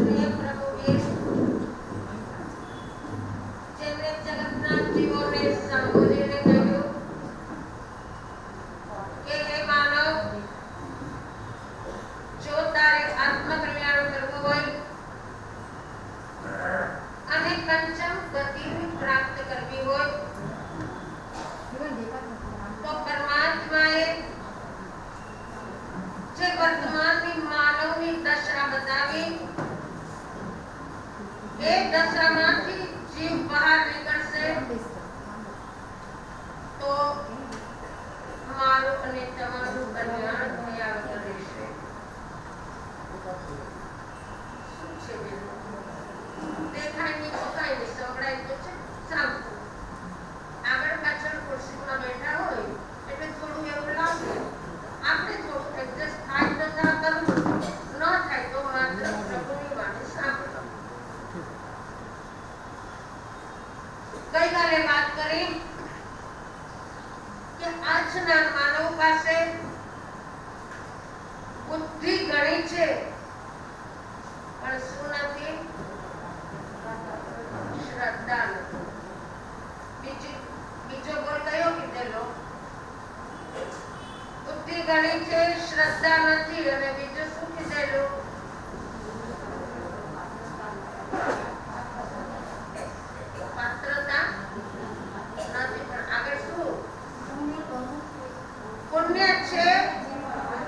શ્રી પ્રભુએ જેમણે જગતના જીવોને સંબોધીને કહ્યું કે હે માનવ, જો તારે આત્મકલ્યાણ કરવું હોય અને કંચન ગતિની પ્રાપ્ત કરવી હોય તો પરમાત્માએ જે વર્તમાનની માનવની દશા બતાવી એ દશામાંથી જીવ બહાર નીકળશે તો મારું અને તમારું કલ્યાણ થયા વગર રહેશે. શું છે દેખાય નહીં તો કાંઈ નહીં, સંભળાય તો છે સાંભળો. આગળ પાછળ ખુરશીમાં બેઠા હોય એટલે થોડું એવું લાગે, આપણે થોડું એડજસ્ટ થાય તો ના કરવું, ન થાય તો માત્ર પ્રભુની વાણી સાંભળો. ગઈકાલે વાત કરી કે આજના માનવ પાસે બુદ્ધિ ઘણી છે પણ શું નથી? શ્રદ્ધા નથી. બીજો બોલ કયો કીધેલો? બુદ્ધિ ઘણી છે, શ્રદ્ધા નથી. અને બીજું શું કીધેલું? પાત્રતા નથી. પણ આગળ શું? પુણ્ય છે,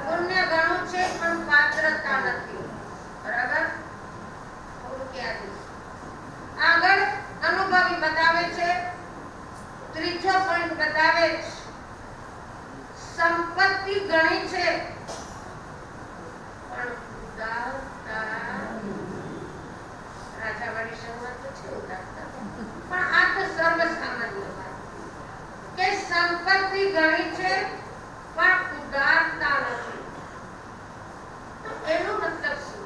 પુણ્ય ઘણું છે પણ પાત્રતા નથી. બરાબર? આગળ અનુભવી બતાવે છે. ત્રીજો પોઈન્ટ બતાવે છે સંપત્તિ ઘણી છે પણ ઉદારતા. રાજાવાડી શરૂઆત તો છે ઉદારતા, પણ આ તો સર્વસામાન્ય વાત કે સંપત્તિ ઘણી છે પણ ઉદારતા નથી. તો એનો મતલબ શું?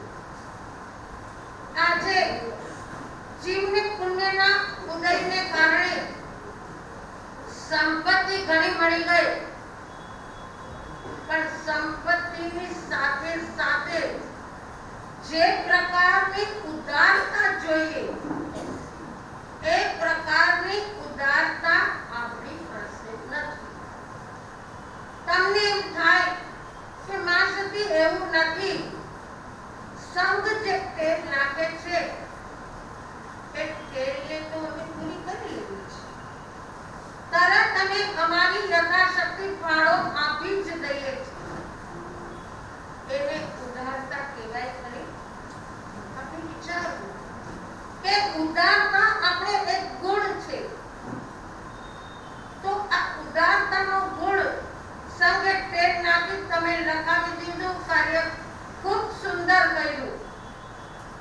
આજે જીવને પુણ્યના ઉદયને કારણે સંપત્તિ ઘણી મળી ગઈ પણ સંપત્તિની સાથે સાથે જે પ્રકારની ઉદારતા જોઈએ એ પ્રકારની ઉદારતા આપણી પાસે નથી. તમને એમ થાય કે માસથી એવું નથી, સંગ જે ટેર નાખે છે એ ટેરને તો અમે પૂરી કરી લીધી છે, તરત અમે અમારી યથાશક્તિ ફાળો આપી જ દઈએ છીએ. એને ઉદારતા કહેવાય ખરી? આપણે વિચારવું કે ઉદારતા આપણે એક ગુણ છે. તો આ ઉદારતાનો ગુણ સંગે ટેર નાખી તમે લખાવી દીધું, કાર્ય ખૂબ સુંદર કર્યું,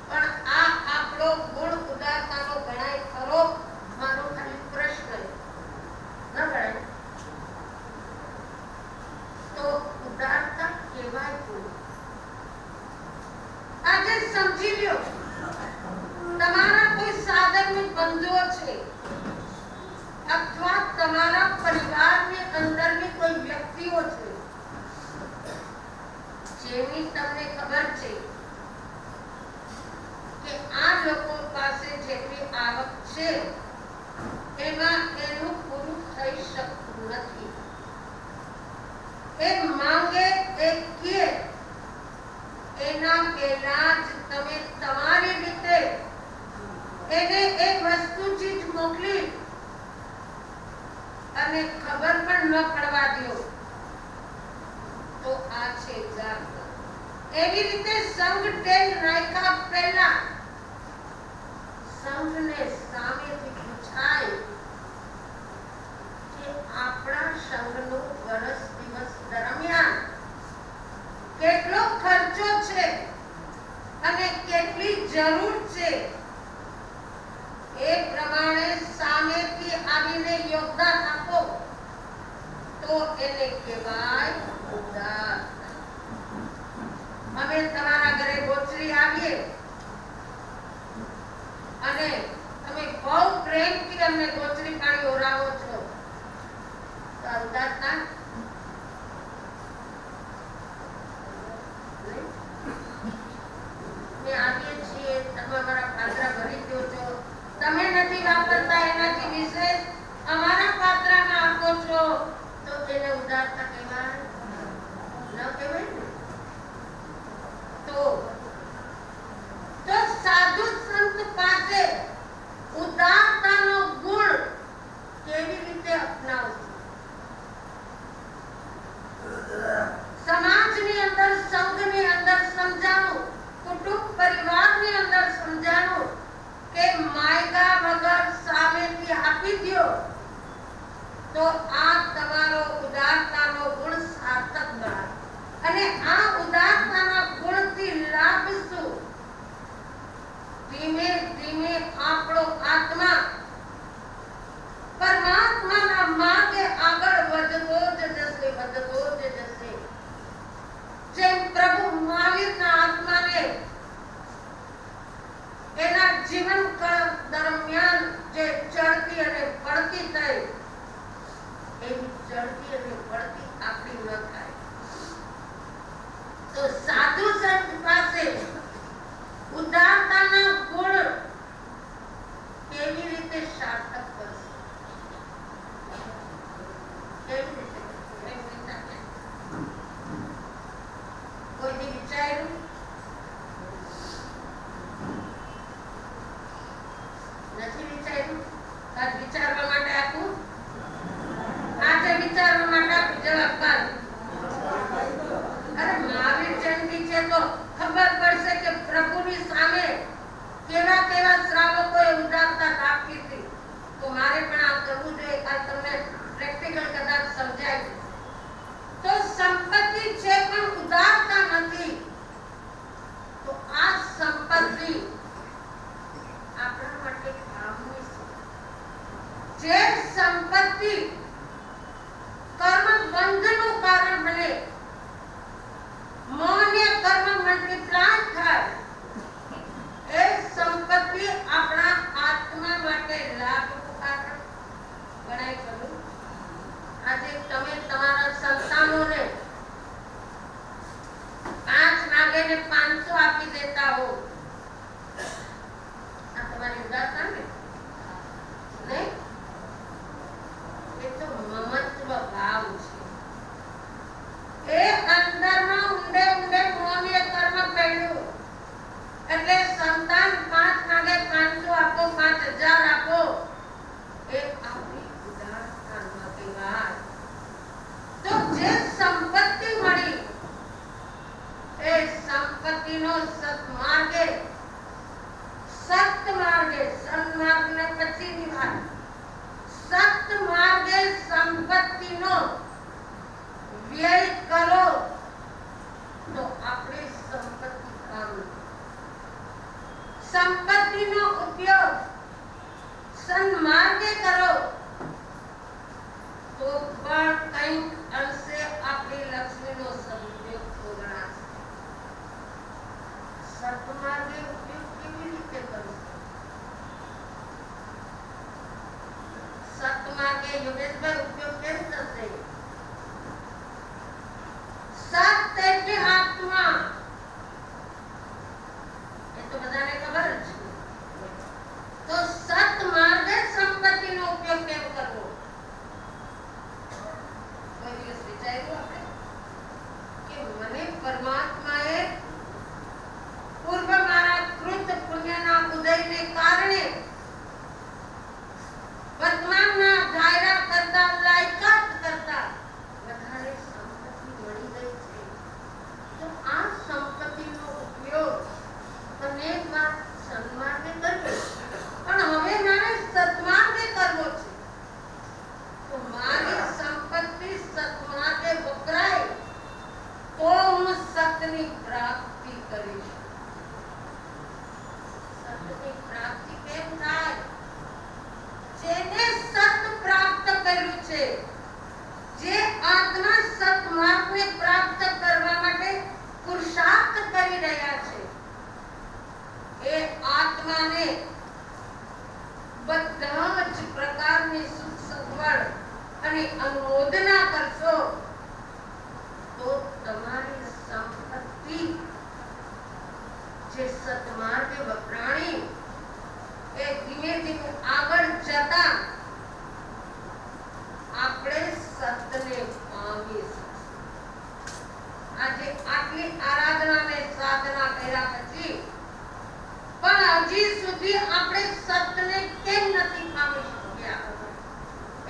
પણ આ આપણો ગુણ ઉદારતાનો ગણાય ખરો? મારો ખાલી પ્રશ્ન ન ગણાય તો ઉદારતા કેવાય ગુણ? આજે સમજી લ્યો, તમારા કોઈ સાધનની બંધુઓ છે અથવા તમારા પરિવારની અંદરની કોઈ વ્યક્તિઓ છે જેની તમને ખબર છે કે આ લોકો પાસે જેટલી આવક છે એમાં એનું પૂરું થઈ શકતું નથી. એ માંગે એ કે એના પહેલા જ તમે તમારી રીતે એને એક વસ્તુ ચીજ મોકલી અને ખબર પણ ન પડવા દો તો આ છે ઉદારતા. એવી રીતે સંગ ટેલ નાખ્યા પહેલા સંઘને સામેથી પૂછાય કે આપણા સંઘનો વર્ષ દિવસ દરમિયાન કેટલો ખર્ચો છે અને કેટલી જરૂર છે, એ પ્રમાણે સામેથી આવીને યોગદાન આપો તો એને કહેવાય ઉદારતા. અમે તમારા ઘરે ગોચરી આવીએ અને તમે બહુ પ્રેમથી અમને ગોચરી પાણી ઓરાવો છો તો ઉદારતા? આવીએ છીએ કરતા એનાથી વિશેષ અમારા પાત્રમાં આપો છો તો એને ઉદારતા કહેવાય ન કહેવાય ને? તો સાધુ સંત પાસે ઉદારતાનો ગુણ કેવી રીતે અપનાવવો? સમાજની અંદર, સંઘની અંદર સમજાવું, કુટુંબ પરિવારની અંદર સમજાવું કે માયગા વગર સામેથી આપી દ્યો તો આ તમારો ઉદારતાનો ગુણ સાર્થક બને. અને આ ઉદારતાના ગુણથી લાભ શું? ધીમે ધીમે આપણો આત્મા પરમાત્માના માર્ગે આગળ વધતો જ જશે. જેમ પ્રભુ મહાવીરના આત્માને એના જીવન કાળ દરમિયાન જે ચડતી અને પડતી થઈ, એવી ચડતી અને પડતી આપણી ન થાય. તો સાધુ સંત પાસે ઉદારતાના ગુણ કેવી રીતે સાર્થક કરશે? કેવી રીતે? કોઈને વિચાર્યું? નથી વિચાર્યું? આજ વિચારવા માટે આપું? આજે વિચારવા માટે આપું, જવાબ કાઢ. અરે મહાવીર જયંતિ છે તો ખબર પડશે કે પ્રભુની સામે કેવા કેવા શ્રાવકોએ ઉદારતા દાખવી હતી. તો મારે પણ આ કરવું જોઈએ. કાલ તમને પ્રેક્ટિકલ કદાચ સમજાય. તો સંપત્તિ છે પણ ઉદારતા નથી, તો આ સંપત્તિ આપણા માટે કામની છે. જે સંપત્તિ કર્મ બંધનું કારણ બને, મોહનીય કર્મ મલ્ટીપ્લાય થાય, એ સંપત્તિ આપણા આત્મા માટે લાભકારક ગણાય ખરું? આજે તમે તમારા સંતાનોને 5 માગે ને 500 આપી દેતા હો, આ તમારી ઉદારતા ને? નહીં, એ તો મમત્વ ભાવ છે. એ અંદરમાં ઊંડે ઊંડે મોહનીય કર્મ પડ્યું. એટલે સંતાન 5 માગે 500 આપો, 5000 આપો, એ આપણી ઉદારતા ન કહેવાય. તો જે સંપત્તિ મળી, એ સંપત્તિનો સન્માર્ગે સન્માર્ગને પછીની વાત, સત્માર્ગે સંપત્તિનો વ્યય કરો તો આપણે સંપત્તિ કામ. સંપત્તિનો ઉપયોગ સન્માર્ગે કરો તો પણ કંઈક અંશે આપણી લક્ષ્મીનો સદુપયોગ ગણાશે. સત્માર્ગે ઉપયોગ કેવી રીતે કરવો? સત્માર્ગે યોગેશભાઈ ઉપયોગ કેમ થશે? સત એટલે આત્મા, એ તો બધાને ખબર જ છે. તો સત માર્ગે સંપત્તિનો ઉપયોગ કેમ કરવો? કોઈ દિવસ વિચાર્યું આપણે કે મને પરમાત્માએ પૂર્વ મારા કૃત પુણ્યના ઉદયને કારણે વર્તમાનના દાયરા કરતા, લાયકાત કરતા વધારે સંપત્તિ મળી ગઈ છે. તો આ સંપત્તિનો ઉપયોગ અનેક વાર સન્માર્ગે કરવો, પણ હવે મારે સત્માર્ગે કરવો છે. તો મારી સંપત્તિ સત્માર્ગે વપરાય તો હું સતની પ્રાપ્તિ કરીશ. સતની પ્રાપ્તિ કેમ થાય? જેને સત પ્રાપ્ત કર્યું છે, જે આત્મા સત્માર્ગને પ્રાપ્ત કરવા માટે પુરુષાર્થ કરી રહ્યા છે, એ આત્માને બધા જ પ્રકારની સુખ સગવડ અને અનુમોદના કરશો તો તમારી સંપત્તિ આટલી આરાધના ને સાધના કર્યા પછી પણ હજી સુધી આપણે સતને કેમ નથી પામી શક્યા?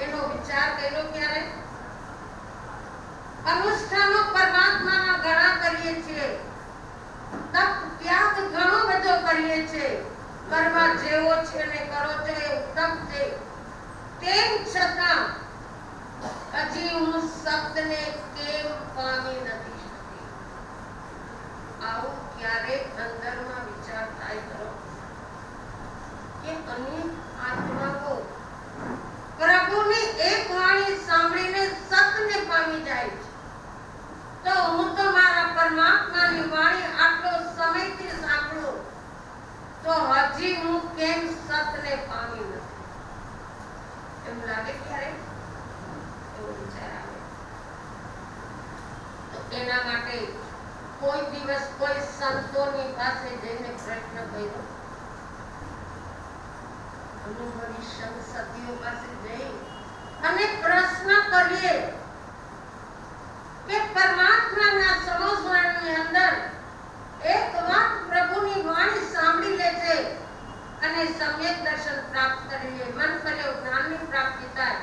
એનો વિચાર કર્યો ક્યારે? અનુષ્ઠાનો પરમાત્માના ઘણા કરીએ છીએ, તપ ત્યાગ ઘણો બધો કરીએ છીએ, કરવા જેવો છે ને કરો છો એ ઉત્તમ છે, તેમ છતાં હજી હું સતને કેમ પામી નથી શકી? આવું ક્યારેક અંદરમાં વિચાર થાય ખરો કે અનેક આત્માઓ પ્રભુની એક વાણી સાંભળીને સતને પામી જાય છે, તો હું તો મારા પરમાત્માની વાણી આટલો સમયથી સાંભળું તો હજી હું કેમ સતને પામી નથી? એમ લાગે ક્યારે? એવો વિચાર આવે તો એના માટે કોઈ દિવસ કોઈ સંતોની પાસે જઈને પ્રશ્ન કર્યો, અનુભવી સંત સતીઓ પાસે જઈ અને પ્રશ્ન કરીએ કે પરમાત્માના સમોસવાની અંદર એક વાત પ્રભુની વાણી સાંભળી લે છે અને સમ્યક દર્શન પ્રાપ્ત કરી લે, મન કર્યો જ્ઞાનની પ્રાપ્તિ થાય.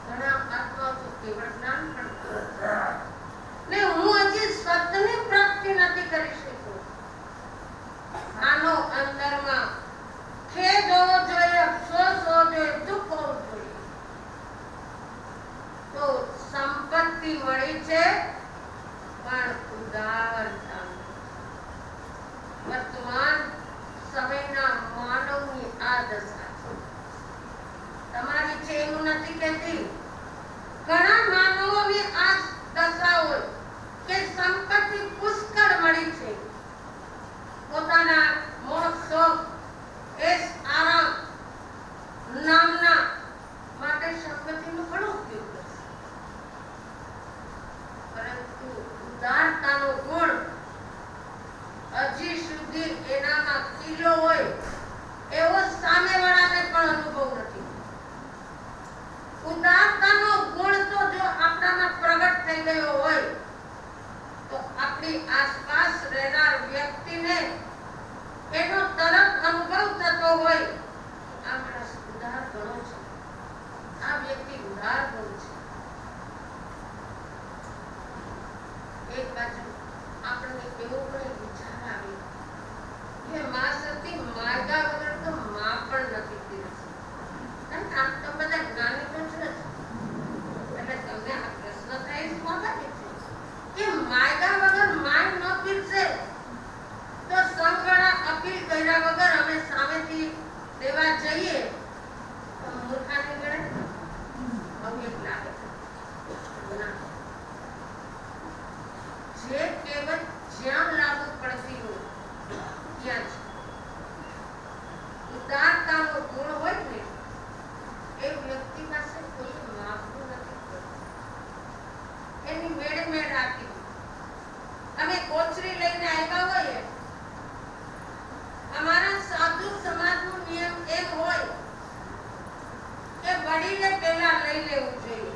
ઘણા આત્માઓ તો કેવળ જ્ઞાન પણ ને હું હજી સતની પ્રાપ્તિ નથી કરી શકતો. આનો અંદરમાં ખેદ હોવો જોઈએ, અફસોસ હોવો જોઈએ, દુઃખ હોવું જોઈએ. તો સંપત્તિ મળી છે પણ ઉદારતા. વર્તમાન સમયના માનવની આ દશા છે. તમારી છે એવું નથી કહેતી. ઘણા માનવોની આ દશા હોય કે સંપત્તિ પુષ્કળ મળી છે, પોતાના મોહ શોખ એસ આરામ નામના માટે સંપત્તિનો ઘણો ઉપયોગ કરશે, પરંતુ ઉદારતાનો ગુણ હજી સુધી એનામાં કિલો હોય એવો સામેવાળાને પણ અનુભવ નથી. ઉદારતાનો ગુણ તો જો આપણામાં પ્રગટ થઈ ગયો હોય તો આપણી આસપાસ રહેનાર વ્યક્તિને એનો તરત અનુભવ થતો હોય આ માણસ ઉદાર ગણો છે, આ વ્યક્તિ ઉદાર ગણો છે. એક બાજુ આપણને એવો પણ વિચાર આવે કે માં સતી માર્ગા વગર તો માં પણ નથી પીરસતી. આમ તો બધા જ્ઞાની તો છે જ, એટલે તમને આ પ્રશ્ન થાય સ્વાભાવિક છે કે માર્ગા વગર માય ન પીરસે તો સંગળા અપીલ કર્યા વગર અમે સામેથી લેવા જઈએ તો મૂર્ખાની ગણે અવિવેક લાગે. જે કહેવત જ્યાં લાગુ પડતી હોય ત્યાં જ ઉદારતાનો ગુણ હોય ને એ વ્યક્તિ પાસે કોઈ માગવું નથી પડતું, એની મેળે મેળ રાખી. અમે કોચરી લઈને આવ્યા હોઈએ, અમારા સાધુ સમાજનો નિયમ એમ હોય કે વડીલે પહેલા લઈ લેવું જોઈએ,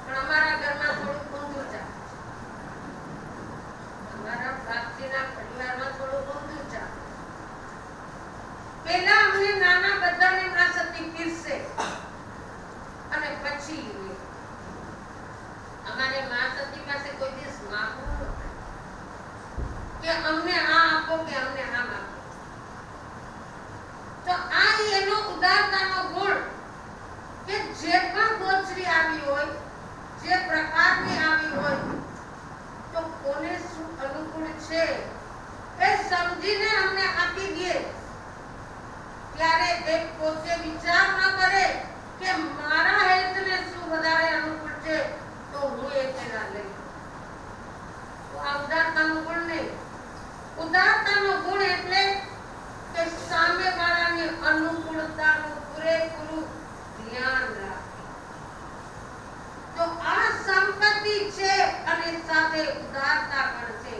પણ અમારા ઘરમાં થોડું ઊંધું ચાલે, અમારા પ્રાપ્તિના પરિવારમાં થોડું ઊંધું ચાલે. પહેલા અમને નાના બધાને માં સતી પીરસે અને પછી લે. અમારે માં સતી પાસે કોઈ દિવસ માગવું નથી કે અમને આ આપો કે અમને આ આપો. તો આ એનો ઉદારતાનો ગુણ કે જે પણ ગોચરી આવી હોય, જે પ્રકારની આવી હોય, તો કોને શું અનુકૂળ છે એ સમજીને અમને આપી દે. ત્યારે તે પોતે વિચાર ન કરે કે મારા હેલ્થને શું વધારે અનુકૂળ છે તો હું એ પેલા લઈ. તો આ ઉદારતાનો ગુણ નહીં. ઉદારતાનો ગુણ એટલે કે સામેવાળાની અનુકૂળતાનું પૂરેપૂરું ધ્યાન રાખે. તો આ સંપત્તિ છે અને સાથે ઉદારતા પણ છે.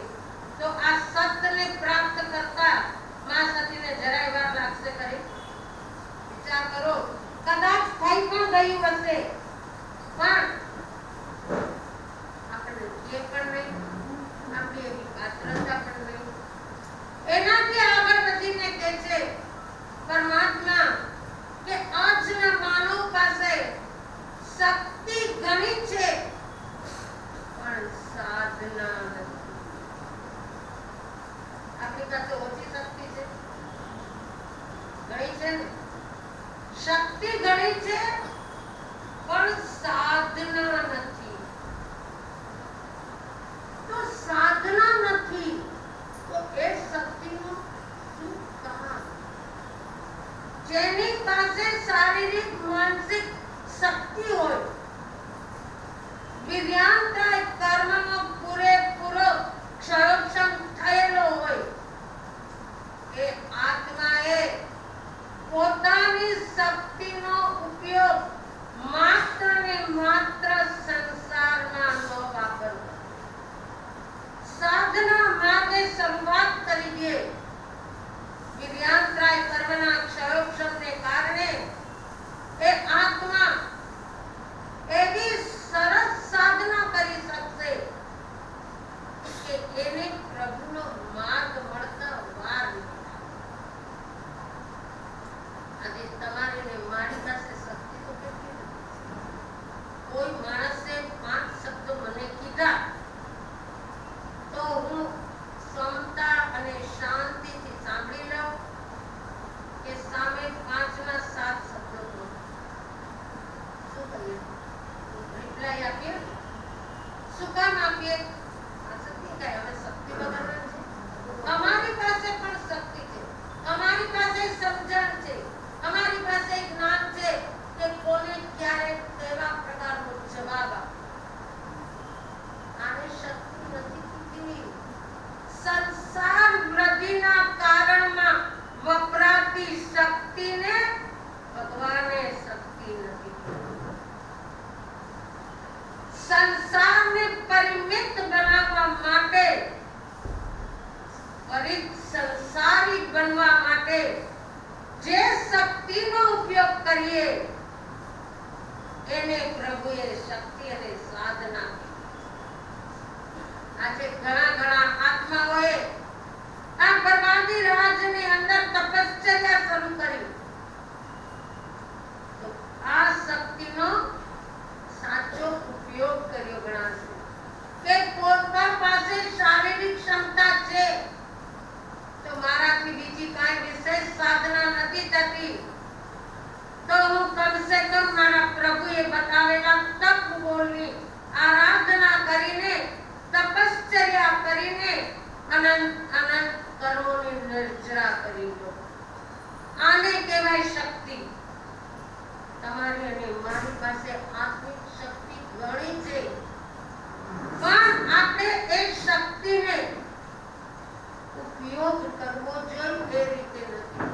તો આ સત્યને પ્રાપ્ત કરતા માં સતીને જરાય વાર લાગશે ખરી? વિચાર કરો. કદાચ થઈ પણ ગયું હશે પણ આપણે જે પણ નહીં શ્રદ્ધા પણ નહીં. એનાથી આગળ વધીને કહે છે પરમાત્મા કે આજના માનવ પાસે શક્તિ ઘણી છે પણ સાધના નથી. આપણી પાસે ઓછી શક્તિ છે, ઘણી છે ને, શક્તિ ઘણી છે પણ સાધના નથી. તો સાધના નથી તો એ શક્તિનું શું કામ? જેની પાસે શારીરિક માનસિક શક્તિ હોય, વિદ્યાંતરાય કર્મનો પૂરેપૂરો ક્ષયોક્ષમ થયેલો હોય, એ આત્માએ પોતાની શક્તિનો ઉપયોગ માત્ર ને માત્ર સંસારમાં ન વાપરવો, સાધના માર્ગે શરૂઆત કરી દે. વિદ્યાંતરાય કર્મના ક્ષયોક્ષમને કારણે એ આત્મા એવી સરસ સાધના કરી શકશે કે એને પ્રભુનો માર્ગ મળતા વાર નહીં. આજે તમારી ને મારી પાસે શક્તિ તો કેટલી નથી. કોઈ માણસે 5 શબ્દો મને કીધા તો હું ક્ષમતા અને શાંતિથી સાંભળી લઉં કે સામે 5 ના 7 શબ્દો બોલું. શું કરીએ? રિપ્લાય આપીએ? શું કામ આપીએ? આ શક્તિ કાંઈ હવે શક્તિ વગરના છે. અમારી પાસે પણ શક્તિ છે, અમારી પાસે સમજણ છે, અમારી પાસે જ્ઞાન છે કે કોને ક્યારે કેવા પ્રકારનો જવાબ આપવો. આને શક્તિ નથી કીધી. સંસાર વૃદ્ધિના કારણમાં વપરાતી શક્તિને ભગવાને શક્તિ નથી કીધી. સંસારને પરિમિત બનાવવા માટે, સંસારી બનવા માટે જે શક્તિનો ઉપયોગ કરીએ એને પ્રભુએ શક્તિ અને સાધના કીધી. આજે ઘણા આત્માઓએ આ બરબાદી રાજની અંદર તપશ્ચર્યા શરૂ કરી. તો આ શક્તિનો સાચો ઉપયોગ કર્યો ગણાશે કે પોતા પાસે શારીરિક ક્ષમતા છે તો મારાથી બીજી કાંઈ વિશેષ સાધના નથી થતી, તો હું કમસે કમ મારા પ્રભુએ બતાવેલા તપ બોલની આરાધના કરીને, તપશ્ચર્યા કરીને અનંત અનંત કર્મોની નિર્જરા કરી દો. આને કહેવાય શક્તિ. તમારી અને મારી પાસે આત્મિક શક્તિ ઘણી છે પણ આપણે એ શક્તિને ઉપયોગ કરવો જોઈએ એ રીતે નથી.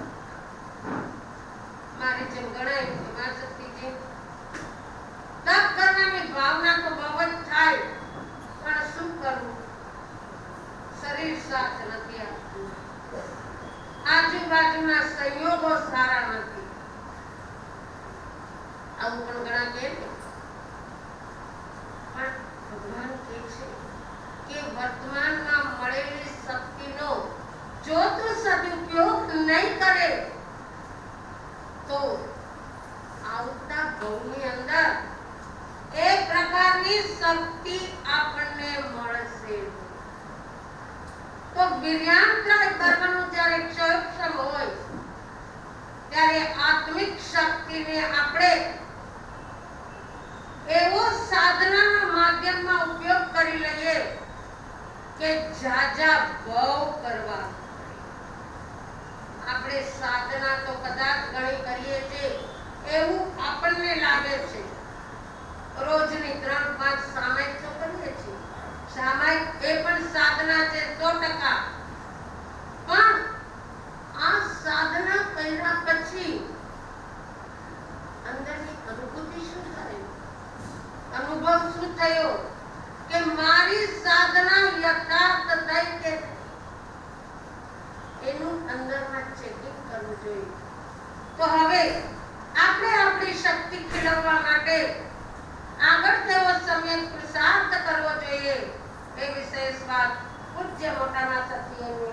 મારી જેમ ગણાય એમાં શક્તિ છે. તપ કરવાની ભાવના તો બહુ જ થાય પણ શું કરવું? શરીર સાથ નથી આપતું, આજુબાજુના સંયોગો સારા નથી. આવું પણ ઘણા કહે છે. પણ ભગવાન કહે છે કે વર્તમાનમાં મળેલી શક્તિનો જો તું સદુપયોગ નહીં કરે તો આવતા ભવની અંદર એ પ્રકારની શક્તિ આપણને મળશે. તો વિર્યાંતરાય કર્મનું જ્યારે ક્ષયોક્ષમ હોય ત્યારે આત્મિક શક્તિને આપણે એવો સાધનાના માધ્યમમાં ઉપયોગ કરી લઈએ કે જાજા ભાવ કરવા. આપણે સાધના તો કદાચ ઘણી કરીએ છીએ એવું આપણને લાગે છે. રોજની 3-5 સામાયિક તો કરીએ છીએ. સામાયિક એ પણ સાધના છે 100%. પણ આ સાધના કર્યા પછી અંદરની અનુભૂતિ શું થાય? અનુભવ શું થયો કે મારી સાધના યથાર્થ થઈ કે એનું અંદરમાં ચેકિંગ કરવું જોઈએ. તો હવે આપણે આપણી શક્તિ ખીલવવા માટે આગળ તેવો સમય પુરુષાર્થ કરવો જોઈએ. એ વિશેષ વાત પૂજ્ય મોટામાં સત્યની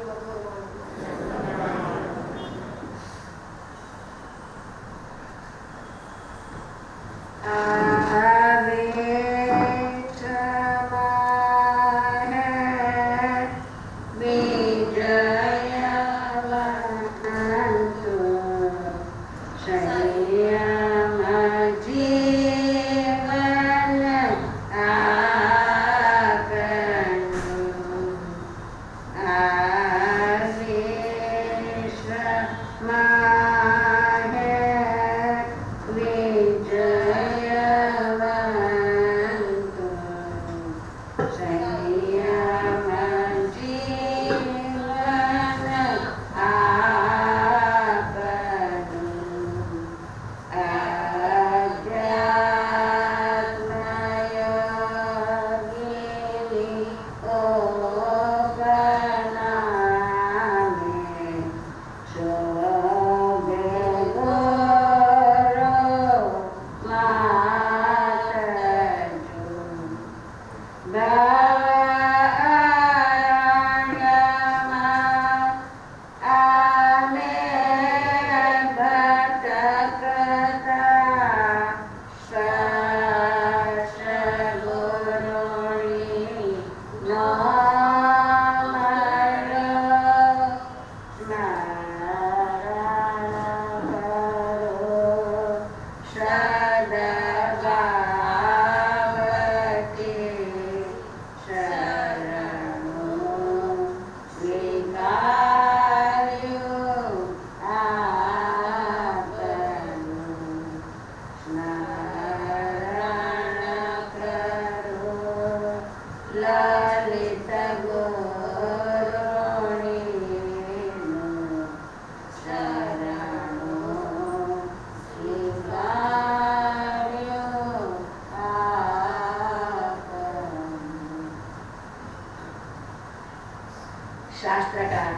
શાસ્ત્રકાર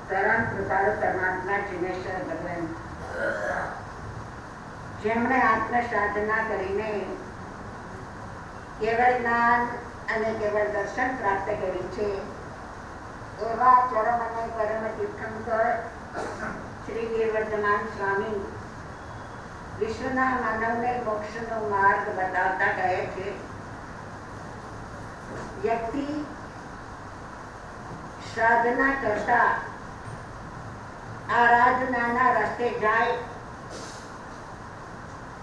પરમ કૃપાળુ પરમાત્મા જીનેશ્વર ભગવાન જેમણે આત્મસાધના કરીને કેવળ જ્ઞાન અને કેવળ દર્શન પ્રાપ્ત કરી છે એવા ચરમ અને પરમ તીર્થંકર શ્રી ગિરવર્ધમાન સ્વામી વિશ્વના માનવને મોક્ષનો માર્ગ બતાવતા કહે છે, વ્યક્તિ સાધના કરતા આરાધનાના રસ્તે જાય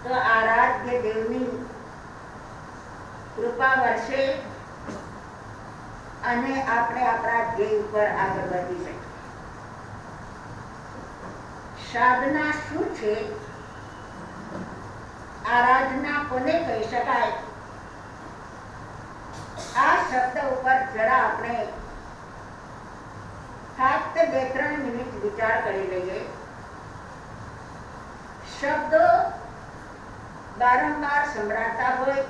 તો આરાધ્ય દેવની કૃપા વર્ષે અને આપણે આપણા ધ્યેય ઉપર આગળ વધી શકીએ. સાધના શું છે, આરાધના કોને કહી શકાય, આ શબ્દ ઉપર જરા આપણે ફક્ત 2-3 મિનિટ વિચાર કરી લઈએ. શબ્દો વારંવાર સંભળાતા હોય,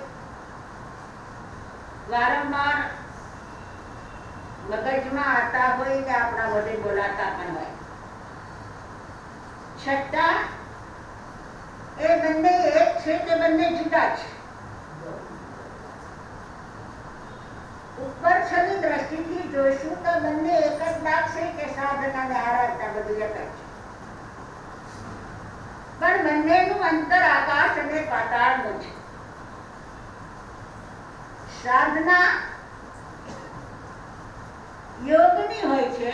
વારંવાર મગજમાં આતા હોય ને આપણા વડે બોલાતા પણ હોય, છતાં એ બંને એક છે કે બંને જુદા છે. ઉપર છની દ્રષ્ટિથી જોઈશું તો બંને એક જ લાગશે કે સાધના અને આરાધના બધું એક જ છે, પણ બંનેનું અંતર આકાશ અને પાતાળનું છે. સાધના યોગની હોય છે,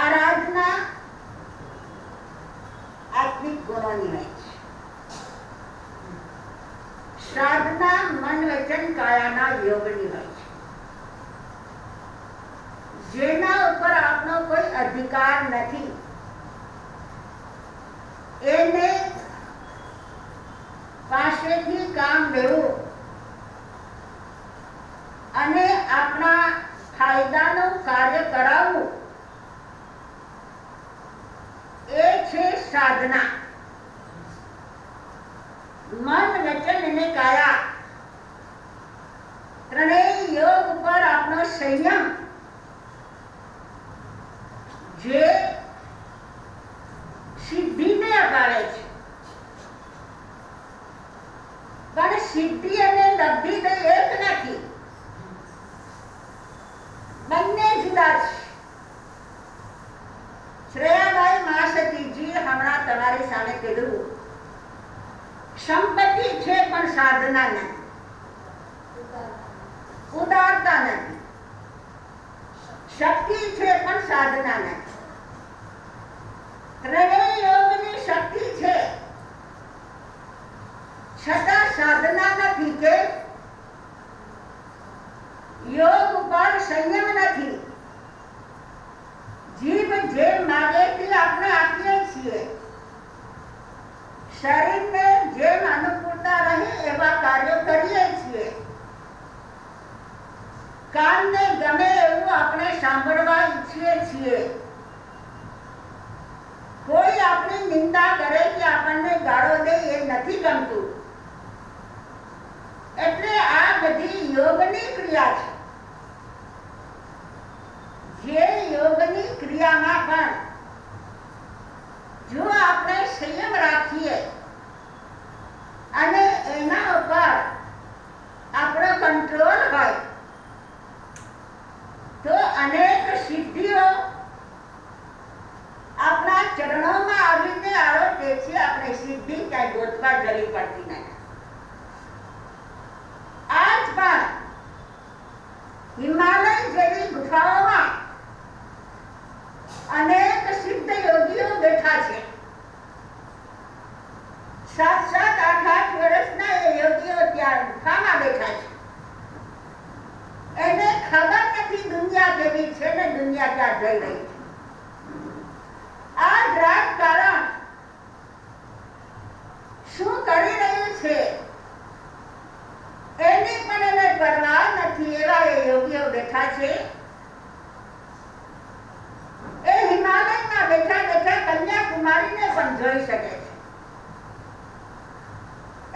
આરાધના આત્મિક ગુણોની હોય છે. સાધના મન વચન કાયાના યોગની હોય છે, જેના ઉપર આપનો કોઈ અધિકાર નથી. એને પાસેથી કામ લેવું અને આપણા ફાયદાનું કાર્ય કરાવવું એ છે સાધના. મન વચન અને કાયા ત્રણેય યોગ પર આપનો સંયમ જે સિદ્ધિને અપાવે છે, પણ સિદ્ધિ અને લબ્ધિ બે એક નથી, બંને જુદા છે. શ્રેયાભાઈ મહાસતીજી હમણાં તમારી સામે કીધું, સંપત્તિ છે પણ સાધના નથી, ઉદારતા નથી. શક્તિ છે પણ સાધના નથી. ત્રણેય યોગની શક્તિ છે છતાં સાધના નથી. કે યોગ ઉપર સંયમ નથી. જીભ જે માગે તે આપણે આપીએ છીએ. શરીરને જેમ અનુકૂળતા રહે એવા કાર્યો કરીએ છીએ. કાનને ગમે એવું આપણે સાંભળવા ઈચ્છીએ છીએ. કોઈ આપણી નિંદા કરે કે આપણને ગાળો દે એ નથી ગમતું. એટલે આ બધી યોગની ક્રિયા છે. જે યોગની ક્રિયામાં પણ જો આપણે સંયમ રાખીએ અને એના ઉપર આપણો કંટ્રોલ હોય તો અનેક સિદ્ધિઓ આપણા ચરણોમાં આવીને આરોટે છે. આપણે સિદ્ધિ ક્યાંય ગોતવા જવી પડતી નથી. આજ પણ હિમાલય જેવી ગુફાઓમાં અનેક સિદ્ધ યોગીઓ બેઠા છે. 7-7, 8-8 વર્ષના એ યોગીઓ ત્યાં ગુફામાં બેઠા છે. એને ખબર નથી દુનિયા કેવી છે ને દુનિયા ક્યાં જઈ રહી છે. આ રાજકારણ શું કરી રહ્યું છે એની પણ એને પરવાહ નથી. એવા એ યોગીઓ બેઠા છે. એ હિમાલયમાં બેઠા બેઠા કન્યાકુમારીને પણ જોઈ શકે છે.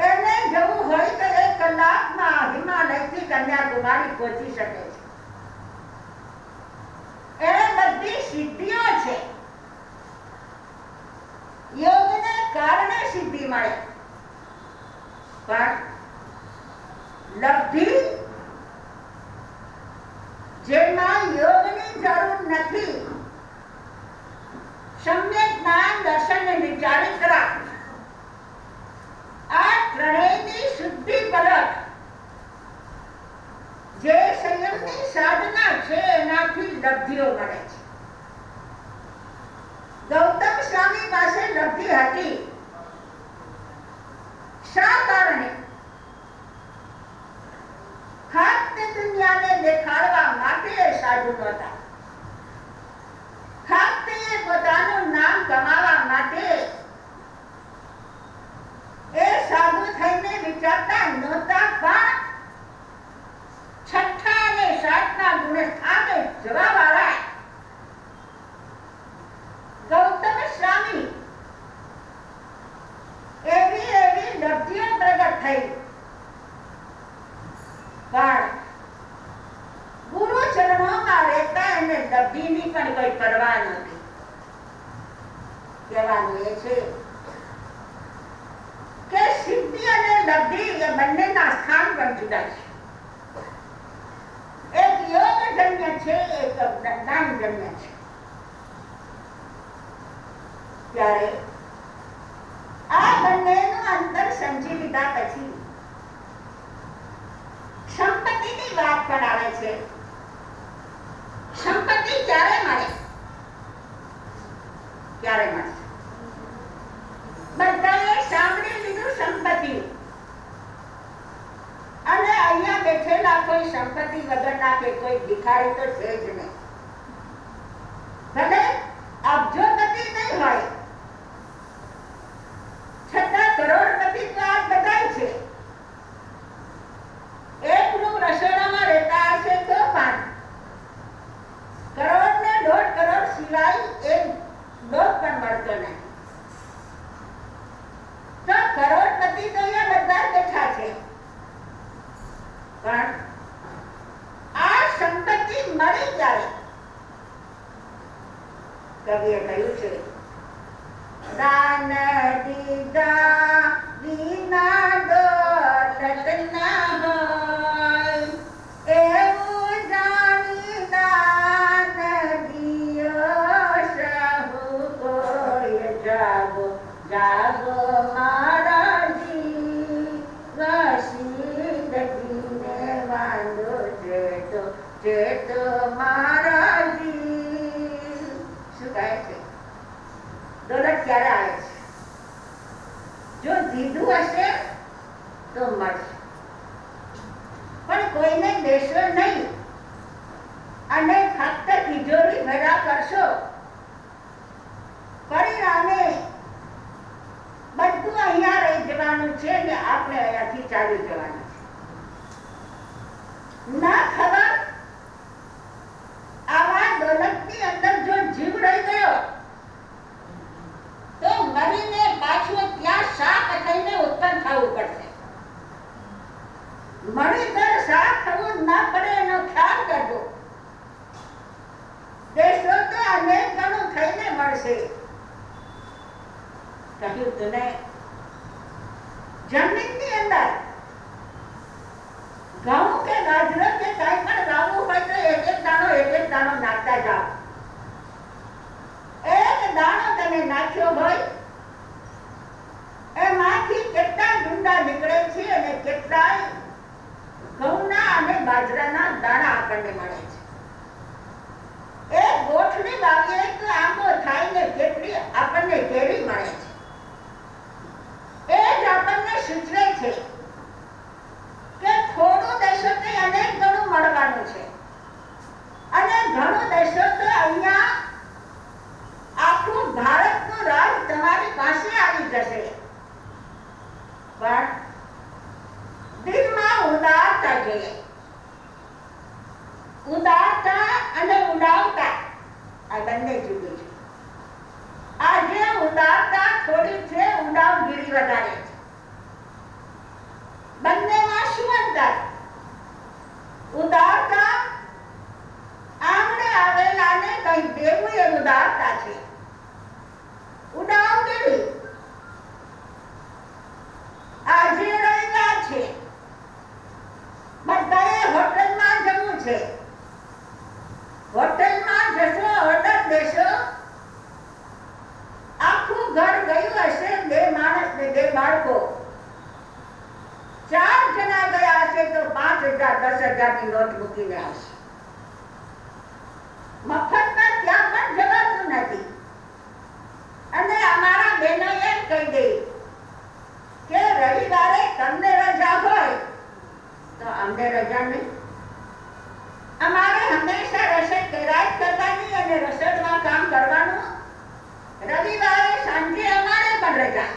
એને જવું હોય તો 1 કલાકમાં હિમાલયથી કન્યાકુમારી પહોંચી શકે છે. એ બધી સિદ્ધિઓ છે. યોગને કારણે સિદ્ધિ મળે, પણ લબ્ધિ જેમાં યોગની જરૂર નથી. સમ્યક જ્ઞાન, દર્શન અને વિચારિત્રા આ ત્રણેયની શુદ્ધિ પરક જે સંયમની સાધના છે એનાથી લબ્ધિઓ મળે છે. ગૌતમ સ્વામી પાસે લબ્ધિ હતી. શા કારણે? ખાદ્ય દુનિયાને દેખાડવા માટે સાધુ નહોતા. ખાદ્યએ પોતાનું નામ કમાવા માટે એ સાધુ થઈને વિચારતા નહોતા, પણ 6ઠ્ઠા અને 7ના ગુણસ્થાને જવા વાળા ગૌતમ સ્વામી એવી લબ્ધિઓ પ્રગટ થઈ. પણ ગુરુ ચરણોમાં રહેતા એને લબ્ધિની પણ કોઈ પરવાહ નથી. કહેવાનું એ છે કે સિદ્ધિ અને લબ્ધિ એ બંનેના સ્થાન પણ જુદા છે. એક યોગજન્ય છે, એક જ્ઞાનજન્ય છે. ત્યારે આ બંનેનું અંતર સમજી લીધા પછી સંપત્તિની વાત પણ આવે છે. સંપત્તિ ક્યારે મળે? ક્યારે મળશે? બધાએ સાંભળી લીધું સંપત્તિ. અને અહીંયા બેઠેલા કોઈ સંપત્તિ વગરના કે કોઈ ભિખારી તો છે જ નહીં. ભલે અબજોપતિ નહીં હોય છતાં કરોડપતિ તો આ બધા છે. એક રૂમ રસોડામાં રહેતા હશે તો પણ કરોડ ને 1.5 કરોડ સિવાય એક લોક પણ મળતો નહીં. તો કરોડપતિ તો અહીંયા બધા બેઠા છે. પણ આ સંપત્તિ મળી જાય કવિએ કહ્યું છે, દાન દીધા વિના દોલત ચેત મહારાજી. શું કહે છે? દોલત ક્યારે આવે છે? જો દીધું હશે તો મળશે, પણ કોઈને દેશો નહીં અને ફક્ત તિજોરી ભરા કરશો, પરિણામે બધું અહીંયા રહી જવાનું છે ને આપણે અહીંયાથી ચાલી જવાનું છે. ના ખબર આવા દોલતની અંદર જો જીવ રહી ગયો તો મરીને પાછું ત્યાં શાક થઈને ઉત્પન્ન થવું પડશે. મણીધર શાક થવું ના પડે એનો ખ્યાલ કરજો. દેશો તો અનેક ગણું થઈને મળશે. કહ્યું તને જમીનની અંદર ઘઉં કે ગાજરો કે કઈ પણ વાવવું હોય તો એક એક દાણો નાખતા જાઓ. એક દાણો તમે નાખ્યો હોય એમાંથી કેટલા ડુંડા નીકળે છે અને કેટલાય ઘઉંના અને બાજરાના દાણા આપણને મળે છે. એક ગોઠણી વાવીએ તો આંબો થાય ને કેટલી આપણને કેરી મળે છે. એ જ આપણને સૂચવે છે કે થોડું દેશો તો અનેક ઘણું મળવાનું છે અને ઘણું દેશો તો અહીંયા આખું ભારતનું રાજ તમારી પાસે આવી જશે. પણ દિલમાં ઉદારતા જોઈએ. ઉદારતા અને ઉડાવતા આ બંને જુદું છે. આજે ઉદારતા થોડી છે, ઉડાવગીરી વધારે છે. બંનેમાં શું અંતર? ઉદારતા આંગણે આવેલાને કઈ દેવું એ ઉદારતા છે. ઉડાવગીરી આજે રવિવાર છે, બધાએ હોટલમાં જવું છે. હોટલમાં જશો, ઓર્ડર દેશો, આખું ઘર ગયું હશે, 2 માણસ ને 2 બાળકો, 4 જણા ગયા હશે તો 5,000 10,000 ની નોટ મૂકીને આવશે. મફતમાં ત્યાં પણ જવાતું નથી. અને અમારા બહેનો એમ કહી દે કે રવિવારે તમને રજા હોય તો અમને રજા નહીં. અમારે હંમેશા રસોઈ તૈયાર કરવાની અને રસોઈમાં કામ કરવાનું. રવિવારે સાંજે અમારે પણ રજા.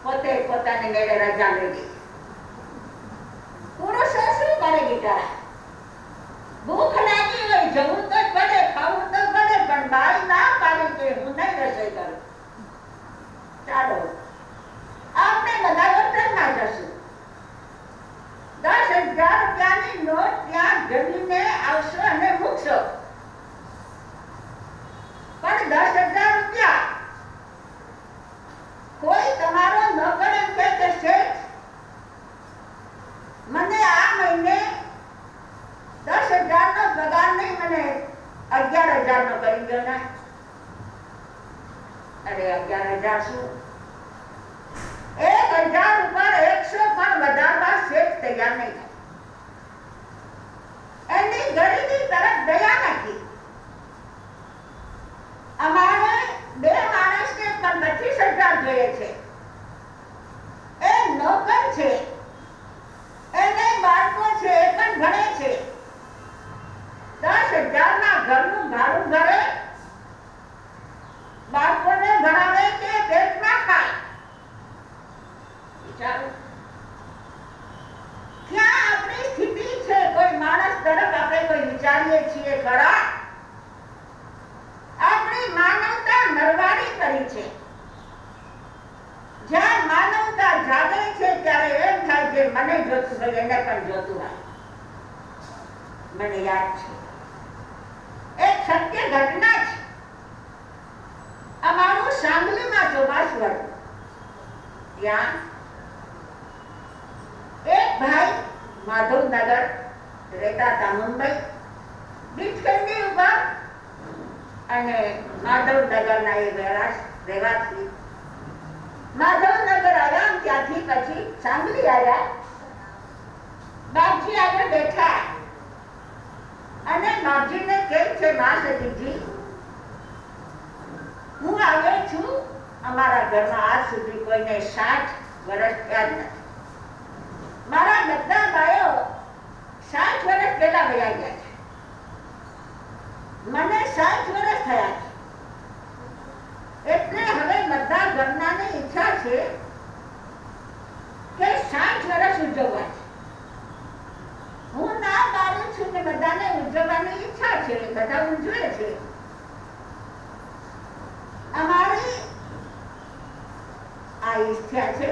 પોતે પોતાની મેળે રજા લેવી. પુરુષો શું કરે બિચારા? ભૂખ લાગી હોય, જવું તો પડે, ખાવું તો પડે, પણ બાઈ ના પાડી કે હું નહીં રસોઈ કરું. ચાલો આપણે બધા હોટલમાં જશું. 10,000 રૂપિયાની નોટ ત્યાં જમીને આવશો અને મૂકશો. પણ 10,000 રૂપિયા કોઈ તમારો નોકર એમ કહે કે શેઠ મને આ મહિને 10,000 નો પગાર નહીં, મને 11,000 નો કરી દો ને. અરે 11,000 શું? 1,000 ઉપર 100 પણ વધારવા શેઠ તૈયાર નહીં થાય. એની ગરીબી તરફ દયા નથી. અમારે 2 માણસને પણ 25,000 જોઈએ છે. એ નોકર છે, એને બાળકો છે, એ પણ ભણે છે. 10,000 ના ઘરનું ભાડું ભરે, બાળકોને ભણાવે કે પેટ ના ખાય. વિચારો ક્યાં આપણી સ્થિતિ છે. કોઈ માણસ તરફ આપણે કોઈ વિચારીએ છીએ ખરા? આપણી માનવતા નરવાડી કરી છે. જ્યાં માનવતા જાગે છે ત્યારે એમ થાય છે મને જોતું હોય એને પણ જોતું હોય. મને યાદ છે એક સત્ય ઘટના છે. અમારું સાંગલીમાં ચોમાસું હતું. ત્યાં એક ભાઈ માધવનગર રહેતા હતા, મુંબઈ બીચખંડી ઉપર, અને માધવનગરના એ રહેવાસી. માધવનગર આવ્યા, ત્યાંથી પછી સાંગલી આવ્યા. બાપજી આગળ બેઠા અને બાપજીને કહે છે, માં સતીજી, હું આવ્યો છું. અમારા ઘરમાં આજ સુધી કોઈને 60 વર્ષ થયા જ નથી. મારા બધા ભાઈઓ 60 વર્ષ પહેલા વયા ગયા છે. મને 60 વર્ષ થયા છે. એટલે હવે બધા ઘરનાની ઈચ્છા છે કે 60 વર્ષ ઉજવવા છે. હું ના પાડું છું કે બધાને ઉજવવાની ઈચ્છા છે, બધા ઉજવે છે. અમારી આ ઈચ્છા છે.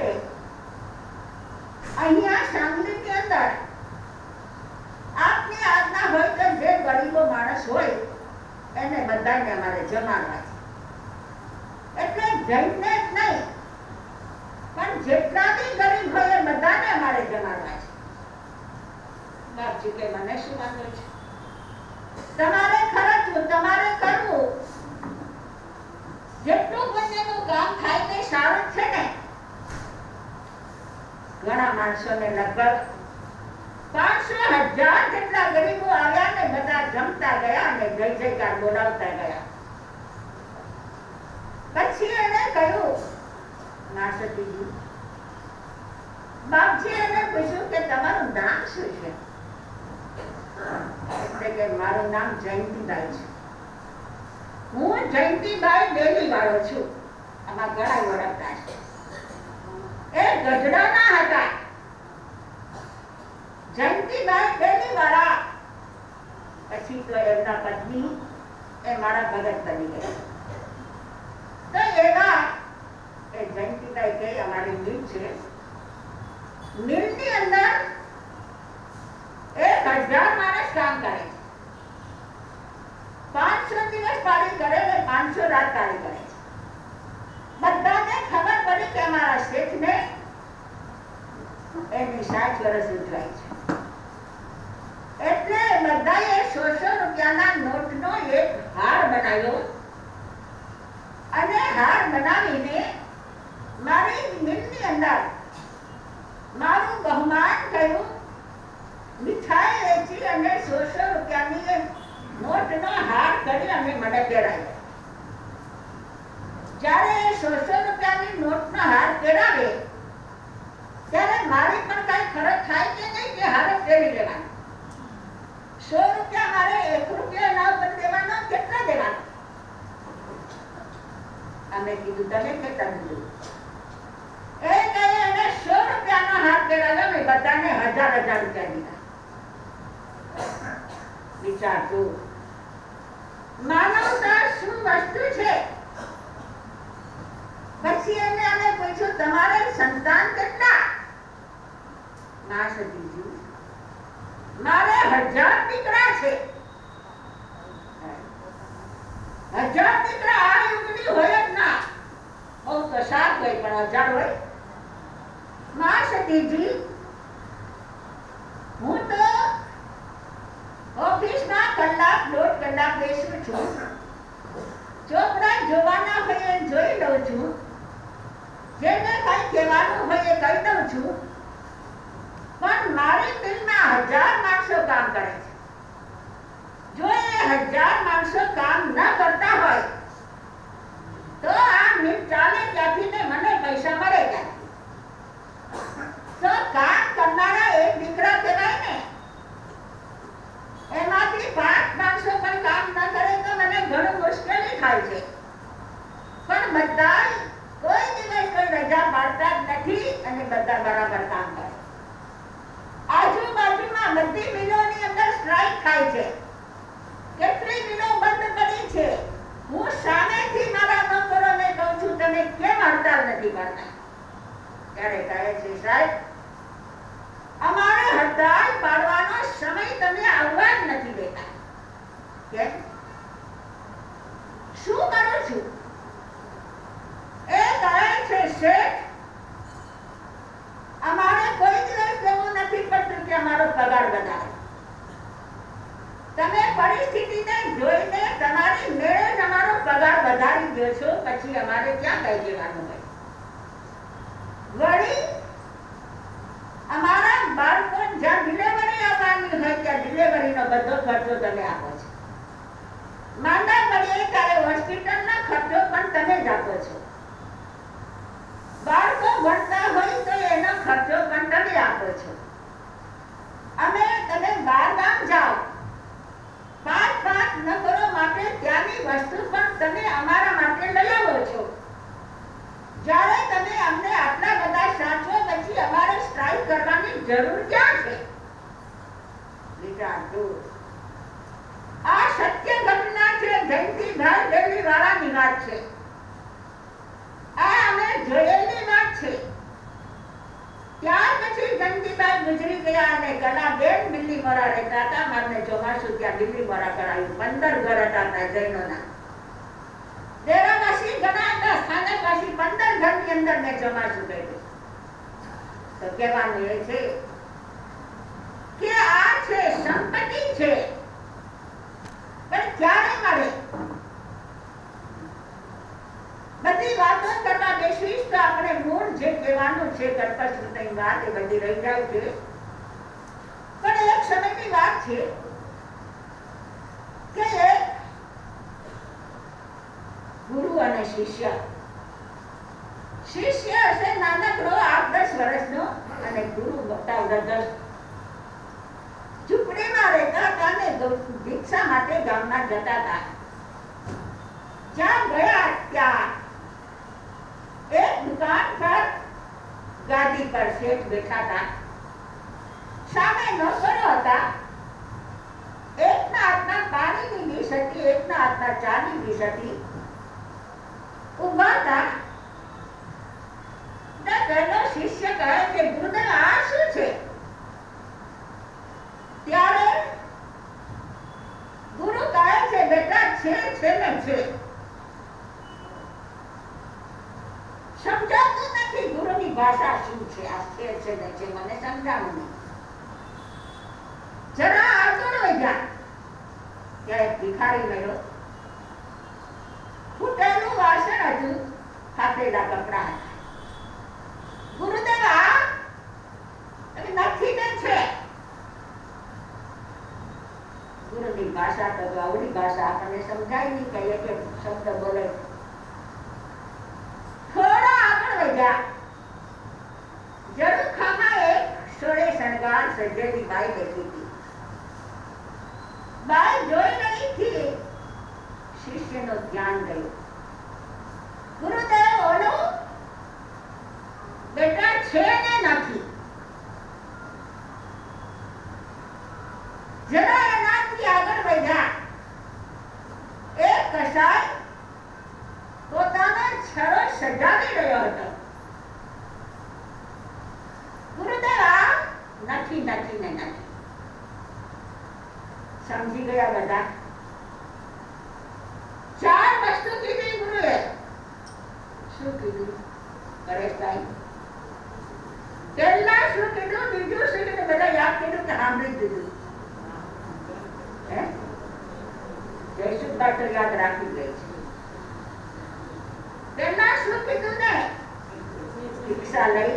અહીંયા સાંગલીની અંદર આપની આજ્ઞા હોય તો જે ગરીબો માણસ હોય એને બધાને અમારે જમાડવા છે. એટલે જઈને જ નહીં, પણ જેટલા બી ગરીબ હોય એ બધાને અમારે જમાડવા છે. બાપજી કે મને શું વાંધો છે? તમારે ખર્ચવું, તમારે કરવું. જેટલું પુણ્યનું કામ થાય તે સારું છે ને. ઘણા માણસોને લગભગ 500,000 જેટલા ગરીબો આવ્યા ને બધા જમતા ગયા અને જય જયકાર બોલાવતા ગયા. પછી એને કહ્યું, માં સતીજી, બાપજી એને પૂછ્યું કે તમારું નામ શું છે? એટલે કે મારું નામ જયંતીબાઈ છે. હું જયંતીબાઈ ડેલી વાળો છું. આમાં ઘણા ઓળખતા છે. એ ગઢડાના હતા. જયંતીબાઈ ડેલી વાળા. પછી તો એમના પત્ની એ મારા ભગત બની ગયા. તો એવા એ જયંતીબાઈ કે અમારી મિલ છે. મિલની અંદર 1000 માણસ કામ કરે છે. 500 દિવસ પાળી કરે ને 500 રાત પાળી કરે છે. બધાને ખબર પડી કે અમારા શેઠને એની 60 વર્ષ ઉજવાય છે. એટલે બધાએ 100 રૂપિયાના નોટનો એક હાર બનાવ્યો અને હાર બનાવીને મારી મિલની અંદર મારું બહુમાન કર્યું. મીઠાઈ વેચી અને 100 રૂપિયાની નોટનો હાર કરી અને મને પહેરાવ્યો. જ્યારે 100 રૂપિયાની નોટનો હાર પહેરાવે ત્યારે મારી પણ કઈ ખર્ચ થાય કે નહીં કે હાર પહેરી લેવાનો. 100 રૂપિયા મારે 1 રૂપિયા એના ઉપર દેવાનો, કેટલા દેવાનો? અમે કીધું તમે કેટલા દીધું? એ કહે એને 100 રૂપિયાનો હાર પહેરાવ્યો ને બધાને 1000 રૂપિયા દીધા. વિચારજો માનવતા શું વસ્તુ છે. પછી એને અમે પૂછ્યું, તમારે સંતાન કેટલા? ના સતીજી, મારે 1000 દીકરા છે. 1000 દીકરા આ યુગની હોય જ ના. બહુ તો 7 હોય પણ 1000 હોય. ના સતીજી, હું તો ઓફિસમાં કલાક 1.5 કલાક બેસું છું. છોકરા જોવાના હોય એ જોઈ લઉં છું. જેને કઈ કહેવાનું હોય એ કહી દઉં છું. પણ મારી મિલમાં 1000 માણસો કામ કરે છે. જો એ 1000 માણસો કામ ન કરતા હોય તો આ મિલ ચાલે ક્યાંથી ને મને પૈસા મળે ક્યાંથી? તો કામ કરનારા એક દીકરા કહેવાય ને. એમાંથી 5 માણસો પણ કામ ન કરે તો મને ઘણું મુશ્કેલી થાય છે. પણ બધા કોઈ દિવસ કોઈ રજા પાડતા જ નથી અને બધા બરાબર કામ કરે. આજુબાજુમાં બધી મિલોની અંદર સ્ટ્રાઇક થાય છે. કેટલી મિલો બંધ પડી છે. હું સામેથી મારા નોકરોને કહું છું, તમે કેમ હડતાલ નથી કરતા? ત્યારે કહે છે, સાહેબ અમારે હડતાલ પાડવાનો સમય તમે આવવા જ નથી દેતા. કેમ? શું કરું છું? એ કહે છે, શેઠ અમારે કોઈ દિવસ એવું નથી પડતું કે અમારો પગાર વધારે. તમે પરિસ્થિતિને જોઈને તમારી મેળે જ અમારો પગાર વધારી દો છો. પછી અમારે ક્યાં કઈ દેવાનું હોય? વળી અમારા બાળકો જ્યાં ડિલિવરી આવવાની હોય ત્યાં ડિલિવરીનો બધો ખર્ચો તમે જરૂર ક્યાં છે? બેટા જો આ સત્ય ઘટના છે, જયંતિભાઈ દેવી વાળાની વાત છે. આ અમે જોયેલી વાત છે. ત્યાર પછી જયંતિભાઈ ગુજરી ગયા અને કલાબેન બિલ્લીમોરા રહેતા હતા. મારને ચોમાસું ત્યાં બિલ્લીમોરા કરાયું. 15 ઘર હતા ત્યાં જૈનોના. ડેરાવાસી ઘણા હતા, સ્થાનકવાસી 15 ઘરની અંદર મેં ચોમાસું કર્યું. તો કહેવાનું એ છે કે આ છે સંપત્તિ છે, પણ ક્યારે મળે? બધી વાતો કરવા બેસીશ તો આપણે મૂળ જે કહેવાનું છે કલ્પશ્રુતની વાત એ બધી રહી જાય છે. પણ એક સમયની વાત છે કે એક ગુરુ અને શિષ્ય હશે નાનકડો 8-10 વર્ષનો અને ગુરુ મોટા વૃદ્ધ. ઝૂંપડીમાં રહેતા હતા અને ભિક્ષા માટે ગામમાં જતા હતા. જ્યાં ગયા ત્યાં એક દુકાન પર ગાદી પર શેઠ બેઠા હતા. સામે નોકરો હતા. એકના હાથમાં પાણીની ડીશ હતી, એકના હાથમાં ચાની ડીશ હતી. ઉભા હતા. પહેલો શિષ્ય કહે કે ગુરુદેવ આ શું છે? ત્યારે ગુરુ કહે છે બેટા છે ને છે. સમજાતું નથી ગુરુની ભાષા શું છે. આ છે ને છે મને સમજાવું નહીં. જરા આગળ વધ્યા ત્યારે ભિખારી મળ્યો. ફૂટેલું વાસણ હતું, ફાટેલા કપડા હતા. ગુરુદેવ આ નથી ને છે. ગુરુની ભાષા તો અવળી ભાષા આપણને સમજાય નહીં, કહીએ કે શબ્દ બોલે. થોડા આગળ વધ્યા. ઝરૂખામાં એક સોળે શણગાર સજેલી બાઈ બેઠી હતી. બાઈ જોઈ રહી હતી. શિષ્યનું ધ્યાન ગયું. ગુરુદેવ ઓલું બેટા છે ને નથી. જરા એનાથી આગળ વધ્યા. એક કસાઈ પોતાનો છરો સજાવી રહ્યો હતો. ગુરુદેવ આ નથી નથી ને નથી. સમજી ગયા બધા. 4 વસ્તુ કીધી ગુરુએ. શું કીધું પરેશભાઈ? પહેલા શું કીધું, બીજું શું કીધું? બધા યાદ કીધું કે સાંભળી દીધું? જયસુખભાઈ તો યાદ રાખી ગઈ છે. પહેલા શું કીધું ને? ભિક્ષા લઈ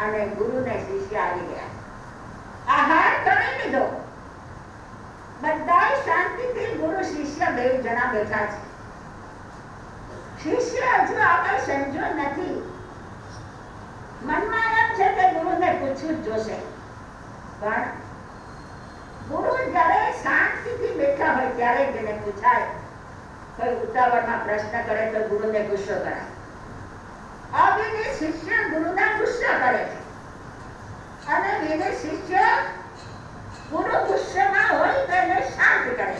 અને ગુરુ ને શિષ્ય આવી ગયા. આહાર કરી લીધો. બધા શાંતિથી ગુરુ શિષ્ય 2 જણા બેઠા છે. શિષ્ય હજુ આગળ સમજો નથી. મનમાં એમ છે કે ગુરુને પૂછવું જ જોશે. પણ ગુરુ જ્યારે શાંતિથી બેઠા હોય ત્યારે જેને પૂછાય. કોઈ ઉતાવળમાં પ્રશ્ન કરે તો ગુરુને ગુસ્સો કરાય. આ વિને શિષ્ય ગુરુના ગુસ્સા કરે છે અને વિને શિષ્ય ગુરુ ગુસ્સામાં હોય તો એને શાંત કરે.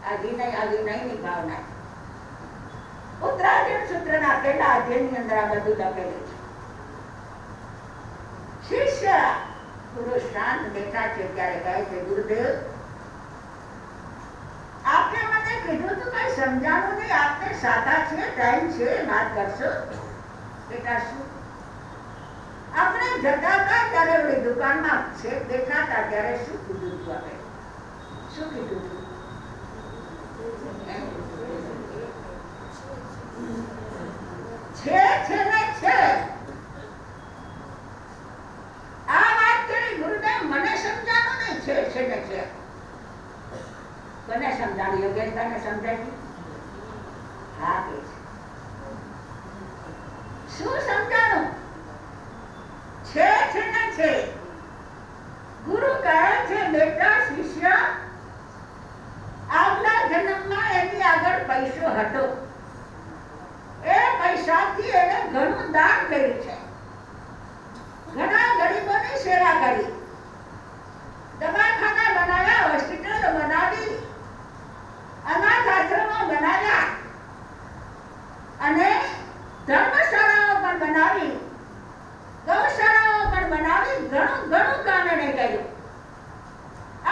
આ વિનયની ભાવના. ઉત્તરાયણ સૂત્રના પહેલા અધ્યાયની અંદર આ બધું લખેલું છે. શિષ્ય ગુરુ શાંત બેઠા છે ત્યારે કહે છે ગુરુદેવ આપને મને કીધું તું કઈ સમજાણું નહીં. આપને સાદા છે, ટાઈમ છે, વાત કરશો. બેટા શું આપણે જતા હતા ત્યારે દુકાનમાં શેઠ બેઠા હતા ત્યારે શું કીધું તું? આપણે શું કીધું તું? છે ને છે. આ વાત કરી ગુરુદેવ મને સમજાણું નહીં. છે ને છે. કોને સમજાવી? યોગેશભાઈને સમજાવી? હા કે છે. શું સમજાણું? છે ને છે. ગુરુ કહે છે બેટા શિષ્ય આગલા જન્મમાં એની આગળ પૈસો હતો. એ પૈસાથી એને ઘણું દાન કર્યું છે. ઘણા ગરીબોની સેવા કરી, દવાખાના બનાવ્યા, હોસ્પિટલો બનાવી, અનાથ આશ્રમો બનાવ્યા અને ધર્મશાળાઓ પણ બનાવી, ગૌશાળાઓ પણ બનાવી, ઘણું ઘણું કામ એને કર્યું.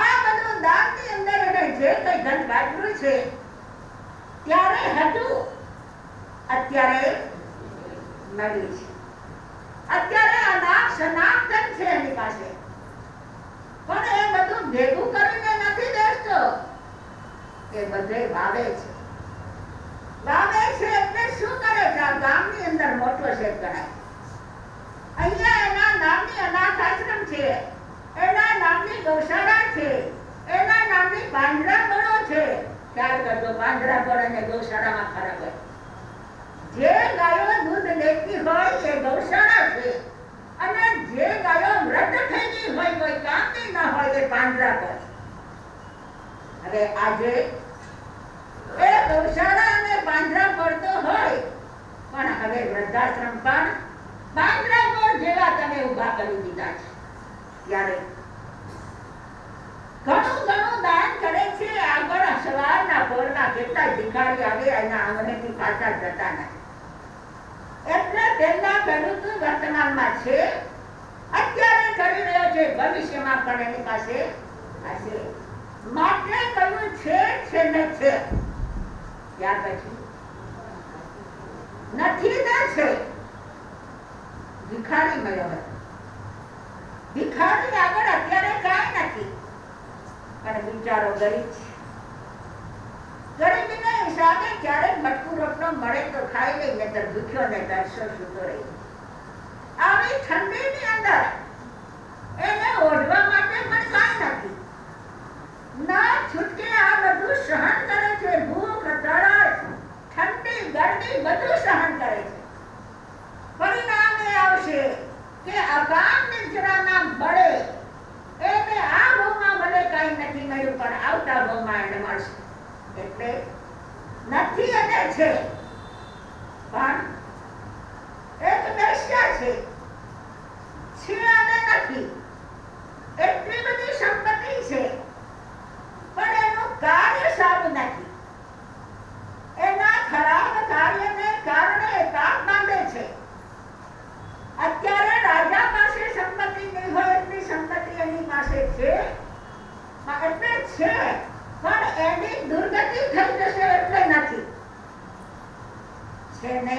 આ બધું દાનની અંદર એને જે કઈ ધન વાપર્યું છે ત્યારે હતું, અત્યારે મળ્યું છે. અત્યારે અનાપ શનાપ ધન છે એની પાસે, પણ એ બધું ભેગું કરીને નથી બેસતો, એ બધે વાવે છે. વાવે છે એટલે શું કરે છે? આ ગામની અંદર મોટો શેર કરાય. અહીંયા એના નામની અનાથ આશ્રમ છે, એના નામની ગૌશાળા છે, એના નામની પાંજરાપોળો છે. ખ્યાલ કરજો, પાંજરાપોળ અને ગૌશાળામાં ફરક હોય. જે ગાયો દૂધ લેતી હોય એ ગૌશાળા છે, અને જે ગાયો મૃત થઈ ગઈ હોય, કોઈ કામની ન હોય, એ પાંજરાપોળ. હવે આજે એ ગૌશાળા અને પાંજરાપોળ તો હોય, પણ હવે વૃદ્ધાશ્રમ પણ પાંજરાપોળ જેવા તમે ઊભા કરી દીધા છે. ત્યારે ઘણું ઘણું દાન કરે છે. આગળ સવારના પોરના કેટલા ભિખારી આવે એના આંગણેથી પાછા જતા નથી. એટલે પહેલા કર્યું હતું, વર્તમાનમાં છે, અત્યારે કરી રહ્યો છે, ભવિષ્યમાં પણ એની પાસે હશે. માટે કહ્યું છે ને છે, ત્યાર પછી નથી ને છે. ભિખારી મળ્યો હતો. ભિખારી આગળ અત્યારે કાંઈ નથી, પણ બિચારો ગરીબ છે. ગરીબીના હિસાબે ક્યારેક મટકું રોટલો મળે તો ખાઈ લઈ, નહીતર ભૂખ્યો ને તરસો સૂતો રહી. આવી ઠંડીની અંદર એને ઓઢવા માટે પણ કાંઈ નથી. ના છૂટકે આ બધું સહન કરે છે. ભૂખ, તરસ, ઠંડી, ગરમી બધું સહન કરે છે. પરિણામ એ આવશે કે અકામ નિદ્રાના બળે એને આ ભવમાં ભલે કાંઈ નથી મળ્યું, પણ આવતા ભવમાં એને મળશે. એટલે નથી અને છે, પણ એક દશા છે અને નથી. એટલી બધી સંપત્તિ છે, પણ એનું કાર્ય સારું નથી. એના ખરાબ કાર્યને કારણે પાપ બાંધે છે. અત્યારે રાજા પાસે સંપત્તિ નહીં હોય એટલી સંપત્તિ એની પાસે છે, એટલે છે, પણ એની દુર્ગતિ થઈ જશે એટલે નથી. છે ને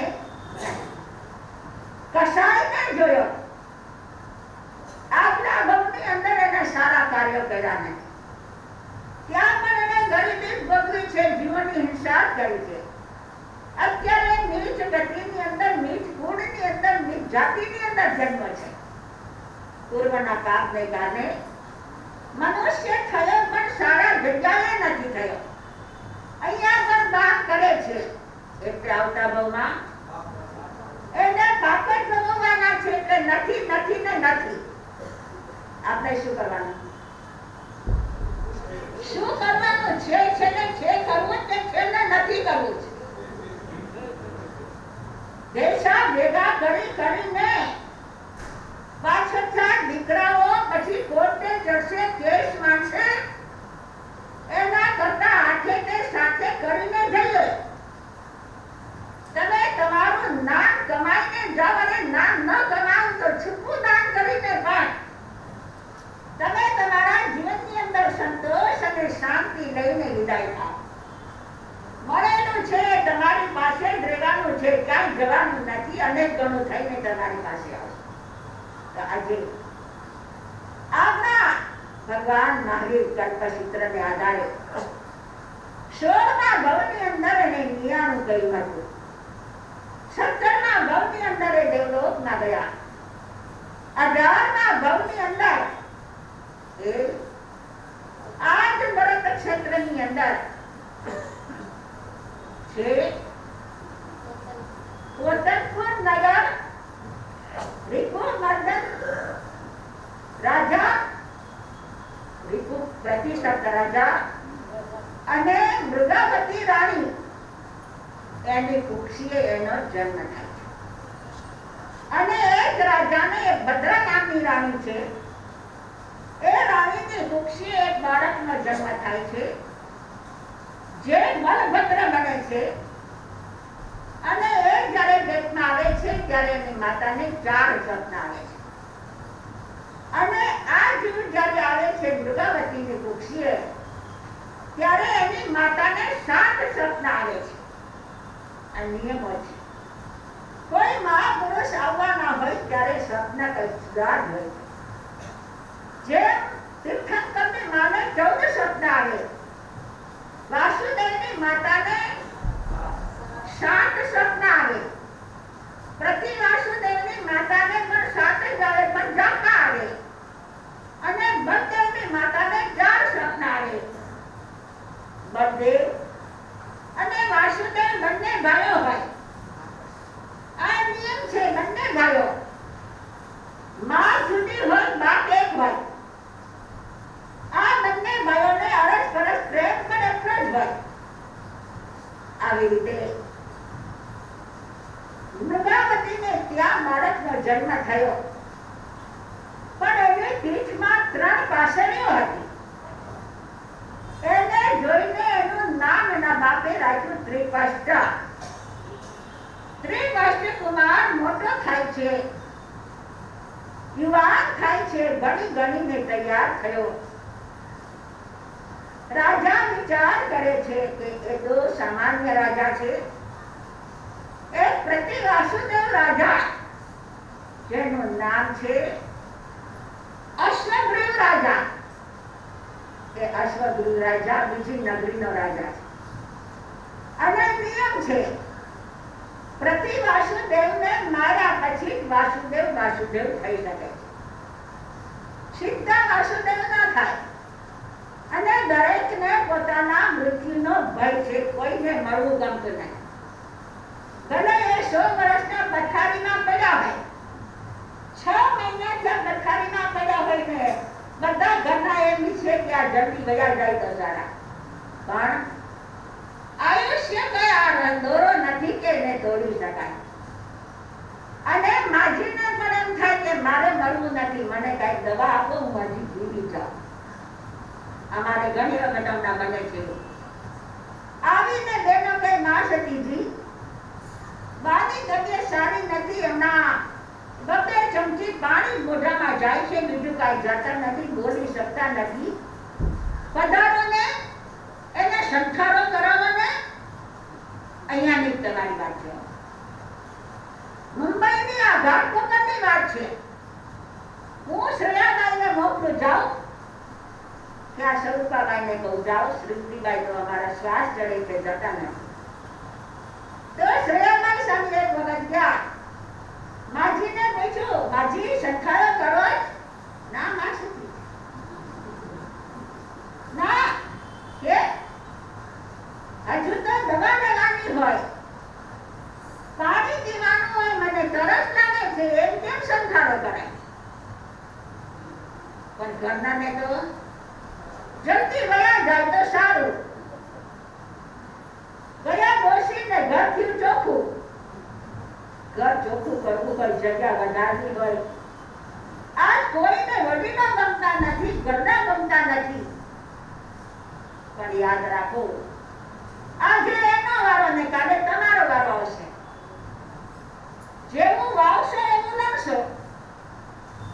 કસાઈને જોયો, આગલા ભવની અંદર એને સારા કાર્યો કર્યા નથી. ત્યાં પણ એને ગરીબી ભોગવી છે, જીવનની હિંસા કરી છે. અત્યારે નીચ ગતિની અંદર, નીચ ગુણની અંદર, નીચ જાતિની અંદર જન્મ છે. પૂર્વના પાપને કારણે મનુષ્ય થયો, પણ સારા જગ્યાએ નથી થયો. અહીંયા પણ પાપ કરે છે, એટલે આવતા ભવમાં એને પાપ જ ભોગવવાના છે. એટલે નથી, નથી ને નથી. આપણે શું કરવાનું? શું કરવાનું છે? ને છે કરવું જ છે ને નથી કરવું છે. પૈસા ભેગા કરીને પાછળના દીકરાઓ પછી કોર્ટે જશે, કેસ માંગશે, એના કરતા હાથે કે સાથે કરીને જઈએ. તમે તમારું નામ કમાઈને જાઓ, અને નામ ન કમાવો તો છૂપું દાન કરીને પણ તમે તમારા જીવનની અંદર સંતોષ અને શાંતિ લઈને વિદાય થાઓ. મળેલું છે તમારી પાસે જ રહેવાનું છે, ક્યાંય જવાનું નથી. અનેક ગણું થઈને તમારી પાસે આવશે. તો આજે આપણા ભગવાન મહાવીર કલ્પસૂત્રને આધારે 16મા ભવની અંદર એને 99 કહ્યું હતું. 17મા ભવની અંદર એ દેવલોકમાં ગયા. 18મા ભવની અંદર એ 8 ભરત ક્ષેત્રની અંદર છે કોટનપુર નગર, રિપુમર્દન રાજા, રિપુ પ્રતિષ્ઠિત રાજા અને મૃગાવતી રાણી, એની કુક્ષીએ એનો જન્મ થાય છે. અને એક રાજાને ભદ્રા નામની રાણી છે, એ રાણીની કુક્ષી એક બાળકનો જન્મ થાય છે, જે બલભદ્ર બને છે. અને એ જ્યારે પેટમાં આવે છે ત્યારે એની માતાને 4 સપના આવે છે. અને આ જીવ જ્યારે આવે છે મૃગાવતીની કુક્ષીએ, ત્યારે એની માતાને 7 સપના આવે છે. આ નિયમો છે. કોઈ મહાપુરુષ આવવાના હોય ત્યારે સપના કંઈક જુદા જ હોય છે. જેમ તીર્થંકરની માને 14 સપના આવે, વાસુદેવની માતાને 7 સપના આવે. પ્રતિ વાસુદેવની માતાને પણ 7 જ આવે, પણ ઝાંખા આવે. અને બળદેવની માતાને 4 સપના આવે. બળદેવ અને વાસુદેવ બંને ભાઈઓ હોય. આ નિયમ છે, બંને ભાઈઓ. માં જુદી હોય, બાપ એક હોય. આ બંને ભાઈઓને અરસ પરસ પ્રેમ પણ એટલો જ હોય. આવી રીતે મૃગાવતીને ત્યાં બાળકનો જન્મ થયો, પણ એની પીઠમાં 3 પાસળીઓ હતી. એને જોઈને એનું નામ એના બાપે રાખ્યું ત્રિપષ્ટ. ત્રિપષ્ટ કુમાર મોટો થાય છે, યુવાન થાય છે, ભણી ગણીને તૈયાર થયો. રાજા વિચાર કરે છે કે એ તો સામાન્ય રાજા છે. એક પ્રતિ વાસુદેવ રાજા, જેનું નામ છે અશ્વગૃહ રાજા. એ અશ્વગૃહ રાજા બીજી નગરીનો રાજા છે. અને નિયમ છે, પ્રતિ વાસુદેવને માર્યા પછી વાસુદેવ વાસુદેવ થઈ શકે છે. સીધા વાસુદેવ ના થાય. અને દરેકને પોતાના મૃત્યુનો ભય છે, કોઈને મળવું ગમતું નહીં. ભલે એ 100 વર્ષના પથારીમાં પડ્યા હોય, 6 મહિના પથારીમાં પડ્યા હોય ને, બધા ઘરના એમ છે કે આ જલ્દી ગયા જાય તો સારા. પણ આયુષ્ય કઈ આ દોરો નથી કે એને તોડી શકાય. અને માજીને પણ એમ થાય કે મારે મળવું નથી, મને કઈક દવા આપો, હું હજી જીવી જાઉં. અમારે ઘણી વખત અમના બને છે. આવીને બેનો કઈ માં સતીજી, બાની તબિયત સારી નથી, હમણાં 2 ચમચી પાણી મોઢામાં જાય છે, બીજું કાંઈ જતા નથી, બોલી શકતા નથી. પધારો ને, એને સંખારો કરાવો ને. અહીંયાની તમારી વાત છે. મુંબઈની આ ઘાટકોપરની વાત છે. હું શ્રેયાબાઈને મોકલું જાઉં કે આ સ્વરૂપાબાઈને કહું જાઓ, શ્રીમતીબાઈ તો અમારા શ્વાસ ચડે છે, જતા નથી. તો શ્રેયાબાઈ સામે એક વખત ગયા. માજીને પૂછ્યું, માજી સંખારો કરો? ના માં સતી, ના. કે હજુ તો દવા લેવાની હોય, પાણી પીવાનું હોય, મને તરસ લાગે છે, એમ કેમ સંખારો કરાય? પણ ઘરનાને તો જલ્દી વયા જાય તો સારું. ગયા ડોશીને ઘર થયું ચોખ્ખું. ઘર ચોખ્ખું કરવું હોય, જગ્યા વધારવી હોય. આજ કોઈને વડીલો ગમતા નથી, ઘરના ગમતા નથી. પણ યાદ રાખો, આજે એનો વારો ને કાલે તમારો વારો આવશે. જેવું વાવશો એવું લણશો.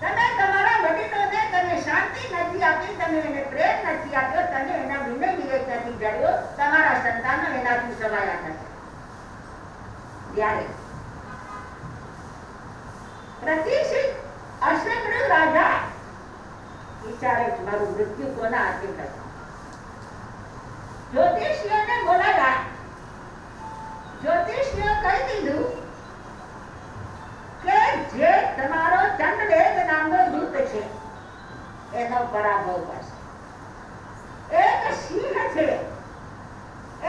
તમે તમારા વડીલોને તમે શાંતિ નથી આપી, તમે એને પ્રેમ નથી આપ્યો, તમે એના વિનય વિવેક નથી જડ્યો, તમારા સંતાનો એનાથી સવાયા થશે. ત્યારે પ્રતિષ્ઠિત અશ્વગૃહ રાજા વિચારે છે, મારું મૃત્યુ કોના હાથે થશે. જ્યોતિષીઓને બોલાવ્યા. જ્યોતિષીઓ કહી દીધું કે જે તમારો ચંદ્રદેવ નામનો દૂત છે એનો પરાભવ કરશે. એક સિંહ છે,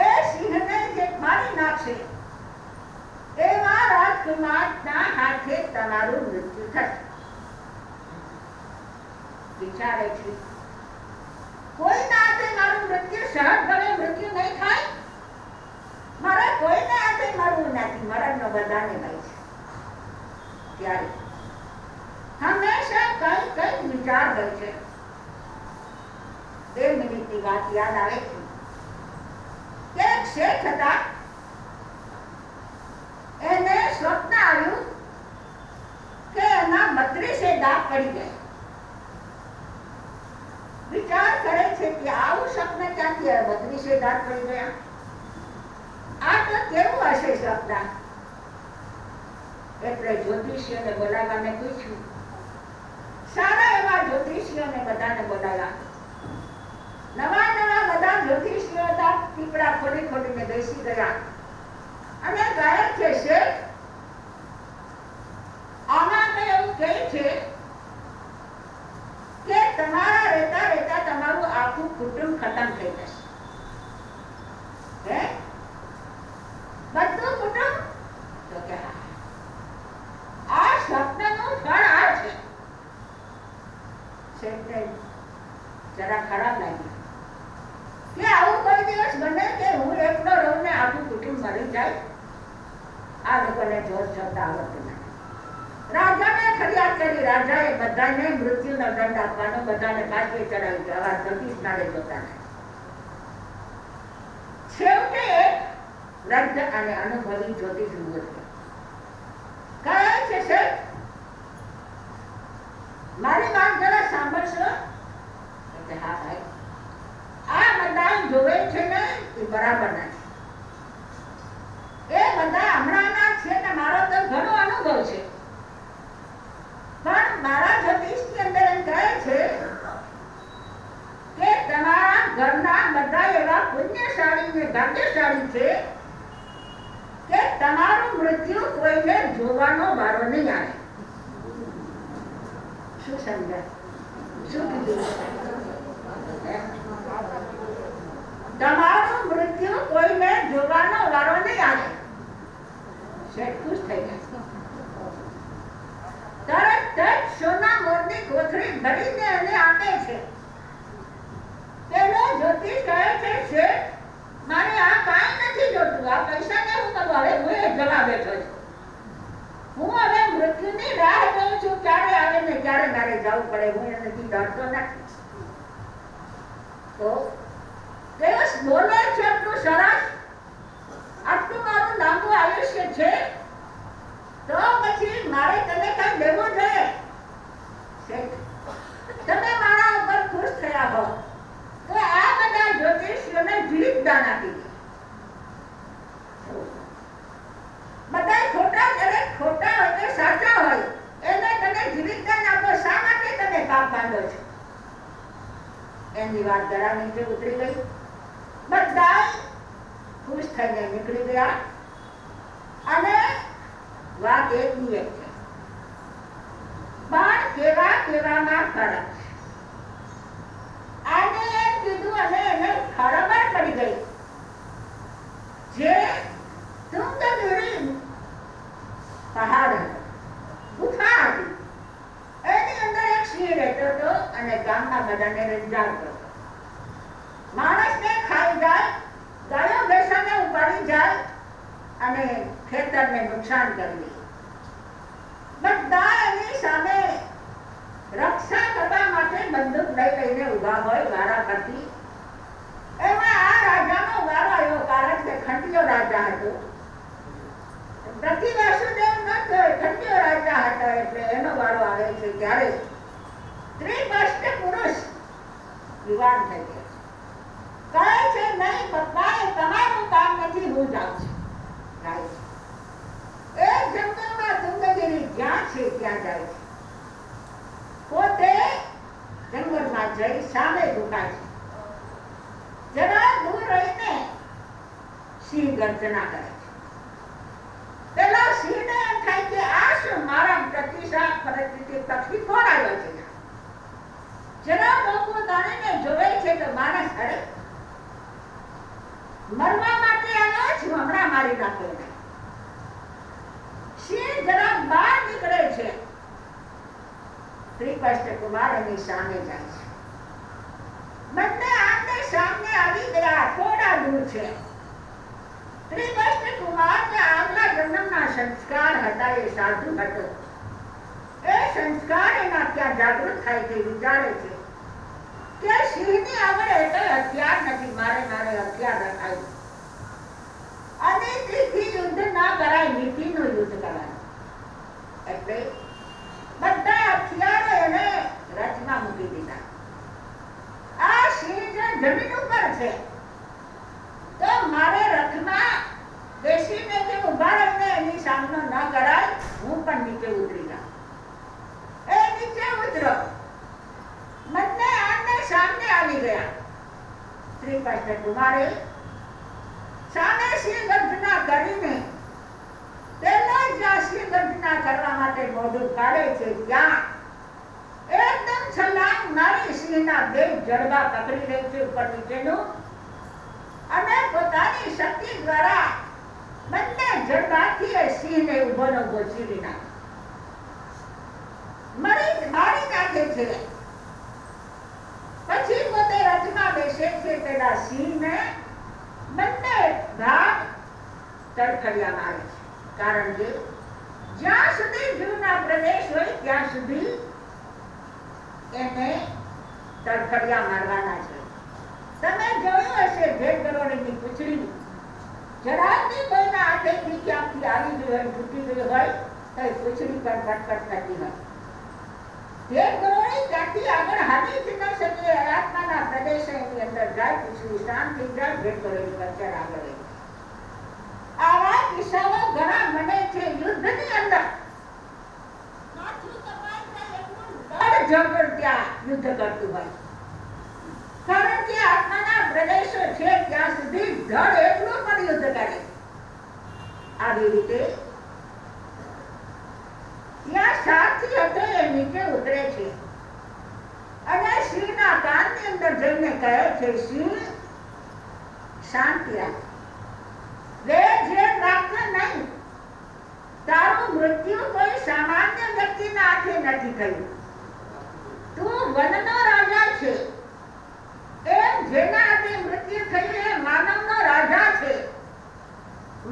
એ સિંહને જે મારી નાખશે એવા રાજકુમારના હાથે તમારું મૃત્યુ થશે. વિચારે છે, કોઈના હાથે મારું મૃત્યુ સહજ ભલે મૃત્યુ નહીં થાય. મારે કોઈને હાથે મરવું નથી, મરણનો બધાને ભય છે. ત્યારે હંમેશા કઈ કઈ વિચાર હોય છે. શેઠની વાત યાદ આવે છે કે એક શેઠ હતા, એને સ્વપ્ન આવ્યું કે એના 32 દાંત પડી ગયા. વિચાર કરે છે કે આવું સ્વપ્ન ક્યાંથી આવ્યું, 32 દાંત પડી ગયા, આ તો કેવું હશે સ્વપ્ન. એટલે જ્યોતિષીઓને બોલાવવાને પૂછ્યું. સારા એવા જ્યોતિષીઓને બધાને બોલાવ્યા. નવા નવા બધા જ્યોતિષીઓ હતા, પીપળા ખોલી ખોલીને બેસી ગયા અને કહે છે શેઠ, આમાં તો એવું કહે છે કે તમારા રહેતા રહેતા તમારું આખું કુટુંબ ખતમ થઈ જશે. હે, બધું કુટુંબ? તો કે આ સ્વપ્નનું ફળ આ છે. શેઠને જરા ખરાબ લાગ્યું કે આવું કોઈ દિવસ બને કે હું એકલો રહું ને આખું કુટુંબ મરી જાય. આ લોકોને જોર શબ્દ આવડતું નથી. રાજાને ફરિયાદ કરી. રાજાએ બધાને મૃત્યુનો દંડ આપવાનો, બધાને ફાંસીએ ચડાવી દો. આવા જ્યોતિષ નાડે જોતા નથી. છેવટે એક વૃદ્ધ અને અનુભવી જ્યોતિષ ઉભો થયો. કહે છે શેઠ, મારી વાત જરા સાંભળશો? હા ભાઈ, આ બધા જોવે છે ને એ બરાબર નથી. એ બધા હમણાંના છે ને મારો તો ઘણો અનુભવ છે, પણ મારા જ્યોતિષની અંદર એમ કહે છે કે તમારા ઘરના બધા એવા પુણ્યશાળી ને ભાગ્યશાળી છે કે તમારું મૃત્યુ કોઈને જોવાનો વારો નહીં આવે. શું સમજાય? શું કીધું? તમારું મૃત્યુ કોઈને જોવાનો વારો નહીં આવે. શેઠ ખુશ થઈ ગયા. તરત જ સોના મોરની કોથળી ભરીને એને આપે છે. પેલો જ્યોતિષ કહે છે શેઠ, મારે આ કાંઈ નથી જોતું, આ પૈસાને હું કરું? હવે હું એ જવા બેઠો છું. હું હવે મૃત્યુની રાહ જોઉં છું, ક્યારે આવે ને ક્યારે મારે જવું પડે. હું એનાથી ડરતો નથી. તો દેવસ બોલે છે એટલું સરસ, આટલું મારું લાંબુ આયુષ્ય છે, તો પછી મારે તને કઈ દેવું જોઈએ? તમે મારા ઉપર ખુશ થયા હો તો આ બધા જ્યોતિષીઓને જીવિત દાન આપી દે. બધા ખોટા, દરેક ખોટા હોય કે સાચા હોય એને તમે જીવિત દાન આપો. શા માટે તમે પાપ બાંધો છો? એની વાત જરા નીચે ઉતરી ગઈ. બધા ખુશ થઈને નીકળી ગયા અને વાત એકની એક છે, પણ કેવા કેવામાં ફરક. આને એમ કીધું અને એને ખબર પડી ગઈ. જે તુંગગીરી પહાડ હતો, ગુફા હતી, એની અંદર એક સિંહ રહેતો હતો અને ગામના બધાને રંજાડતો હતો. માણસને ખાઈ જાય, ગાયો ભેંસોને ઉપાડી જાય અને ખેતરને નુકસાન કરી. બધા એની સામે રક્ષા કરવા માટે બંદૂક લઈ લઈને ઉભા હોય વારા કરતી. એમાં આ રાજાનો વારો આવ્યો, કારણ કે ખંડિયો રાજા હતો. પ્રતિ વાસુદેવ ન થયો, ખંડિયો રાજા હતો, એટલે એનો વારો આવે છે. ત્યારે ત્રિપષ્ટ પુરુષ યુવાન થઈ ગયો. કહે છે નહીં પપ્પા, એ તમારું કામ નથી, હું જાઉં છું. એ જંગલમાં તુંગગીરી જ્યાં છે ત્યાં જાય છે. પોતે જંગલમાં જઈ સામે ગુફા છે. જરા દૂર રહીને સિંહ ગર્જના કરે છે. પેલા સિંહને એમ થાય કે આ શું, મારા પ્રતિસાદ પરિસ્થિતિ પક્ષી કોણ આવ્યો છે? જરા લોકો તાણીને જોવે છે તો માણસ હરે મરવા માટે આવ્યો છું, હમણાં મારી નાખો. સિંહ જરા બહાર નીકળે છે. ત્રિપષ્ટ કુમાર એની સામે જાય છે. બંને આમને સામને આવી ગયા, થોડા દૂર છે. ત્રિપષ્ટ કુમારને આગલા જન્મના સંસ્કાર હતા, એ સાધુ હતો. એ સંસ્કાર એના ત્યાં જાગૃત થાય છે, વિચારે છે કે સિંહની આગળ એટલે હથિયાર નથી, મારે હથિયાર રખાયું. અનીતિથી યુદ્ધ ના કરાય, નીતિનું યુદ્ધ કરાય. એટલે બધા હથિયારો એને રથમાં મૂકી દીધા. આ સિંહ જે જમીન ઉપર છે, તો મારે રથમાં બેસીને કે ઉભા રહીને એની સામનો ન કરાય, હું પણ નીચે ઉતરી જાઉં. એ નીચે ઉતરો. બંને આમને સામને આવી ગયા. શ્રી કૃષ્ણ કુમારે સામે સિંહ ગર્જના કરીને પેલો જ્યાં સિંહ ગર્જના કરવા માટે મોઢું કાઢે છે, ત્યાં એકદમ છલાંગ મારી સિંહના બે જડબા પકડી લે છે ઉપર નીચેનું, અને પોતાની શક્તિ દ્વારા બંને જડબાથી એ સિંહને ઉભો નો ઉભો ચીરી નાખે, મારી નાખે છે. પછી પોતે રથમાં બેસે છે. પેલા સિંહને બંને ભાગ તડખડિયા મારે છે. કારણ કે જ્યાં સુધી જીવના પ્રદેશ હોય ત્યાં સુધી એને તડખડિયા મારવાના છે. તમે જોયું હશે ભેટ ગરોળીની પૂંછડી જરાકની કોઈના હાથેથી ક્યાંકથી આવી ગઈ હોય, તૂટી ગઈ હોય તો એ પૂંછડી પર કટકટ થતી હોય. ભેટ ગરોળી ત્યાંથી આગળ હાલી જ ન શકે, આત્માના પ્રદેશ એની અંદર જાય, પૂંછડી શાંત થઈ જાય, ભેટ ગરોળી પર આગળ રહે. આવા કિસ્સાઓ ઘણા બને છે યુદ્ધની અંદર. ત્યાં યુદ્ધ કરતું હોય, કારણ કે આત્માના પ્રદેશો છે ત્યાં સુધી ધડ એટલું પણ યુદ્ધ કરે. આવી રીતે ત્યાં સારથી હતો એ નીચે ઉતરે છે અને સિંહના કાનની અંદર જઈને કહે છે, સિંહ શાંતિ રાખ, રાખતો નહીં. તારું મૃત્યુ કોઈ સામાન્ય વ્યક્તિના હાથે નથી થયું. તું વનનો રાજા છે. એમ જેના હાથે મૃત્યુ થયું એ માનવનો રાજા છે.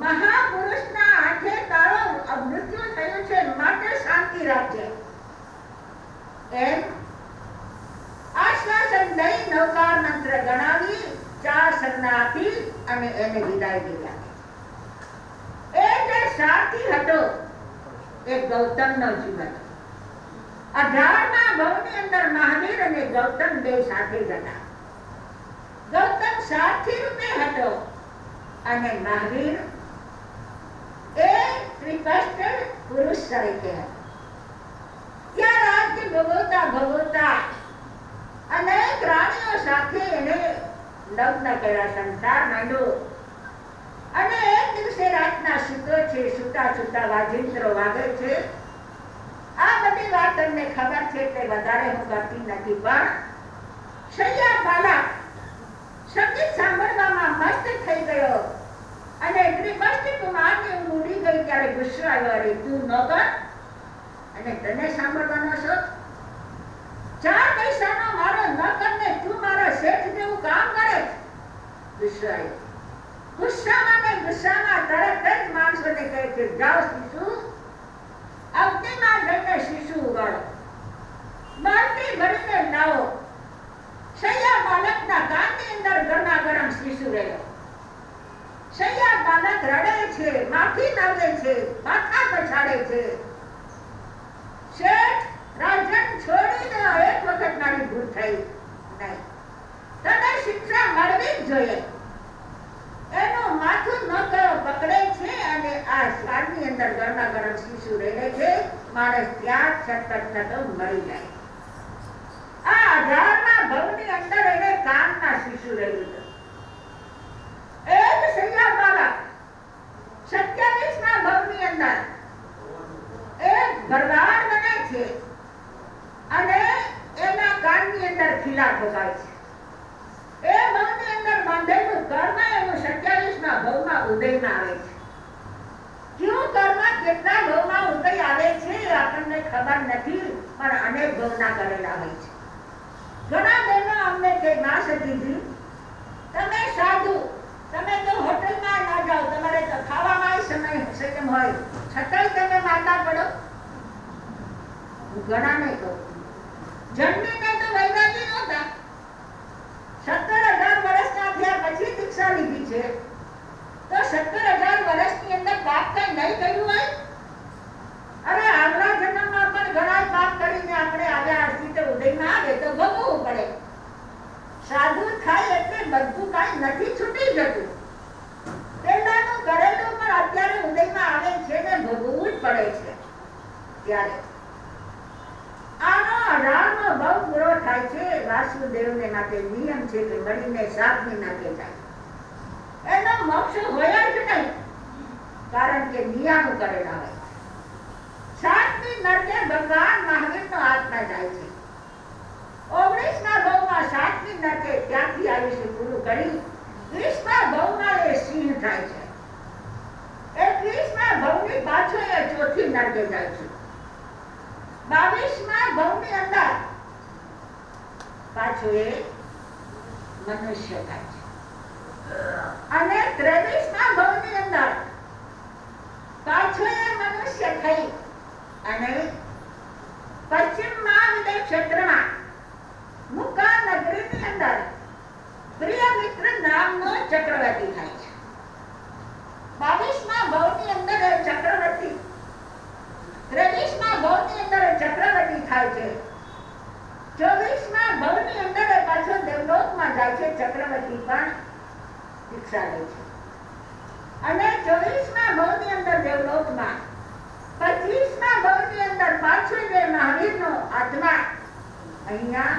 મહાપુરુષના હાથે તારો મૃત્યુ થયું છે, માટે શાંતિ રાખજે. એમ આશ્વાસન દઈ નૌકાર મંત્ર ગણાવી 4 સરના આપી અને એને વિદાય દીધા. એ જે સારથી હતો એ ગૌતમનો જીવ હતો. 18મા ભવની અંદર મહાવીર અને ગૌતમ બે સાથે જ હતા. ગૌતમ સારથી રૂપે હતો અને મહાવીર એ ત્રિકષ્ટ પુરુષ તરીકે હતો. ત્યાં રાજ્ય ભોગવતા અનેક રાણીઓ સાથે એને લગ્ન કર્યા, સંસાર માંડ્યો. અને એક દિવસે રાતના સૂતો છે, સુતા વાજિંત્રો વાગે છે. આ બધી વાત તમને ખબર છે તે વધારે હું કરતી નથી, પણ શૈયા બાલા સંગીત સાંભળવામાં મસ્ત થઈ ગયો અને ત્રિકષ્ટ કુમારની ઊંઘ ઉડી ગઈ ત્યારે ગુસ્સો આવ્યો, અરે તું નોકર અને તને સાંભળવાનો શોખ, 4 પૈસાનો મારો નોકર ને તું મારા શેઠ જેવું કામ કરે. ગુસ્સો આવ્યો. ગુસ્સામાં તરત જ માણસોને કહે છે, જાઓ શિશુ, અગ્નિમાં જઈને શિશુ ઉગાડો, બાલટી ભરીને લાવો. શૈયા બાલકના કાનની અંદર ગરમા ગરમ શિશુ રહ્યો. શૈયા બાલક રડે છે, માફી માંગે છે, માથા પછાડે છે. શેઠ, રાજન છોડી દો, એક વખત મારી ભૂલ થઈ નહીં, તને શિક્ષા મળવી જ જોઈએ. એનું માથું નોકરો પકડે છે અને આ સ્વાદની અંદર ગરમા ગરમ શિશુ રહે છે. માણસ ત્યાં છટપટ થતો મરી જાય. આ 18મા ભવની અંદર એને કામના શિશુ રહ્યું હતું. એક શૈયા બાલક 27મા ભવની અંદર એક ભરવાડ બને છે અને એના કાનની અંદર ખીલા ઠોકાય છે. એ ભવની અંદર બાંધેલું કર્મ એવું 27મા ભવમાં ઉદયમાં આવે છે. ક્યું કર્મ કેટલા ભવમાં ઉદય આવે છે આપણને ખબર નથી, પણ અનેક ભવના કરેલા હોય છે. ઘણા બહેનો અમને કે ના સતીજી, તમે સાધુ, તમે તો હોટલમાં ના જાઓ, તમારે તો ખાવામાં સમય સંયમ હોય, છતાંય તમે માંદા પડો. ઘણાને કહું, જન્મીને તો વૈરાગી નહોતા, છે તો 17,000 વર્ષની અંદર પાપ કઈ નહીં કર્યું હોય? અરે આગલા જન્મમાં પણ ઘણા પાપ કરીને આપણે આવ્યા હશે તો ઉદયમાં આવે તો ભોગવવું પડે. સાધુ થાય એટલે બધું કાંઈ નથી છૂટી જતું. પહેલાનું કરેલું પણ અત્યારે ઉદયમાં આવે છે ને ભોગવવું જ પડે છે. ત્યારે આનો 18મો બહુ બુરો થાય છે. વાસુદેવને માટે નિયમ છે કે મળીને 7ની નાકે જાય. એનો મોક્ષ હોય જ નહીં, કારણ કે નિયાનું કરેલા હોય. 7ની નરકે ભગવાન મહાવીરનો આત્મા જાય છે. 19મા ભાવમાં 7ની નરકે ત્યાંથી આયુષ્ય પૂરું કરી 20મા ભાવમાં એ સિંહ થાય છે. 21મા ભાવની પાછો એ ચોથી નરકે જાય છે. 22મા ભાવની અંદર પાછો એ મનુષ્ય થાય છે. અને 23મા ભાવની અંદર પાછો એ મનુષ્ય થઈ અને પશ્ચિમમાં વિદય ક્ષેત્રમાં મુકા નગરીની અંદર પ્રિય મિત્ર નામનો ચક્રવર્તી થાય છે. 22મા ભાવની અંદર એ ચક્રવર્તી, 23મા ભાવની અંદર એ ચક્રવર્તી થાય છે. 24મા ભાવની અંદર એ પાછો દેવલોકમાં જાય છે. ચક્રવર્તી પણ દીક્ષા લે છે. અને 24મા ભાવની અંદર દેવલોકમાં, 25મા ભાવની અંદર પાછો જે મહાવીરનો આત્મા અહીંયા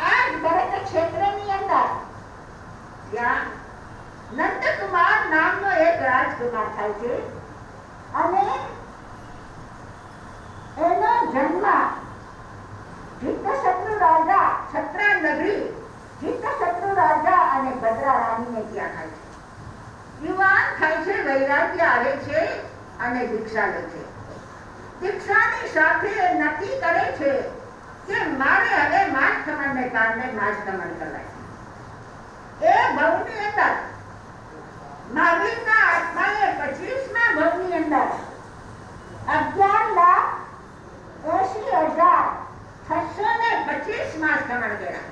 આ ભરત ક્ષેત્રની અંદર ત્યાં નંદકુમાર નામનો એક રાજકુમાર થાય છે. અને એનો જન્મ જીતશત્રુ રાજા, છત્રા નગરી જીતશત્રુ રાજા અને ભદ્રા રાણીને ત્યાં થાય છે. યુવાન થાય છે, વૈરાગ્ય આવે છે અને દીક્ષા લે છે. દીક્ષાની સાથે નક્કી કરે છે કે મારે હવે માછખમણને કારણે માછખમણ કરાય. એ ભવની અંદર મહાવીરના આત્માએ 25મા ભવની અંદર 11,80,625 માછખમણ કર્યા.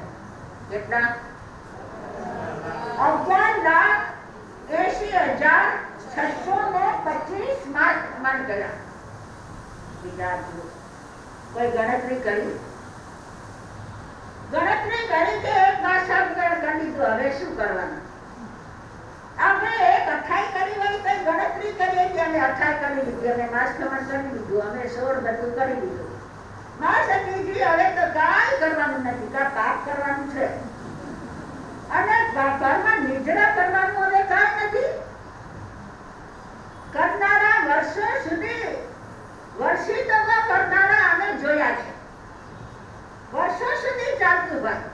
કેટલા? 11,80,625 માછખમણ કર્યા. કોઈ ગણતરી કરી કે એક ભાષા કરી દીધું. હવે શું કરવાનું? આપણે એક 28 કરી હોય તો ગણતરી કરીએ કે અમે 28 કરી દીધી, અમે માછખમણ કરી દીધું, અમે 16 બધું કરી દીધું. મહાસતીજી હવે તો કાંઈ કરવાનું નથી, કા પાપ કરવાનું છે અને ઘરમાં નિજરા કરવાનું હવે કાંઈ નથી. કરનારા વર્ષો સુધી વર્ષિતોમાં કરનારા અમે જોયા છે. વર્ષો સુધી ચાલતું ભાઈ.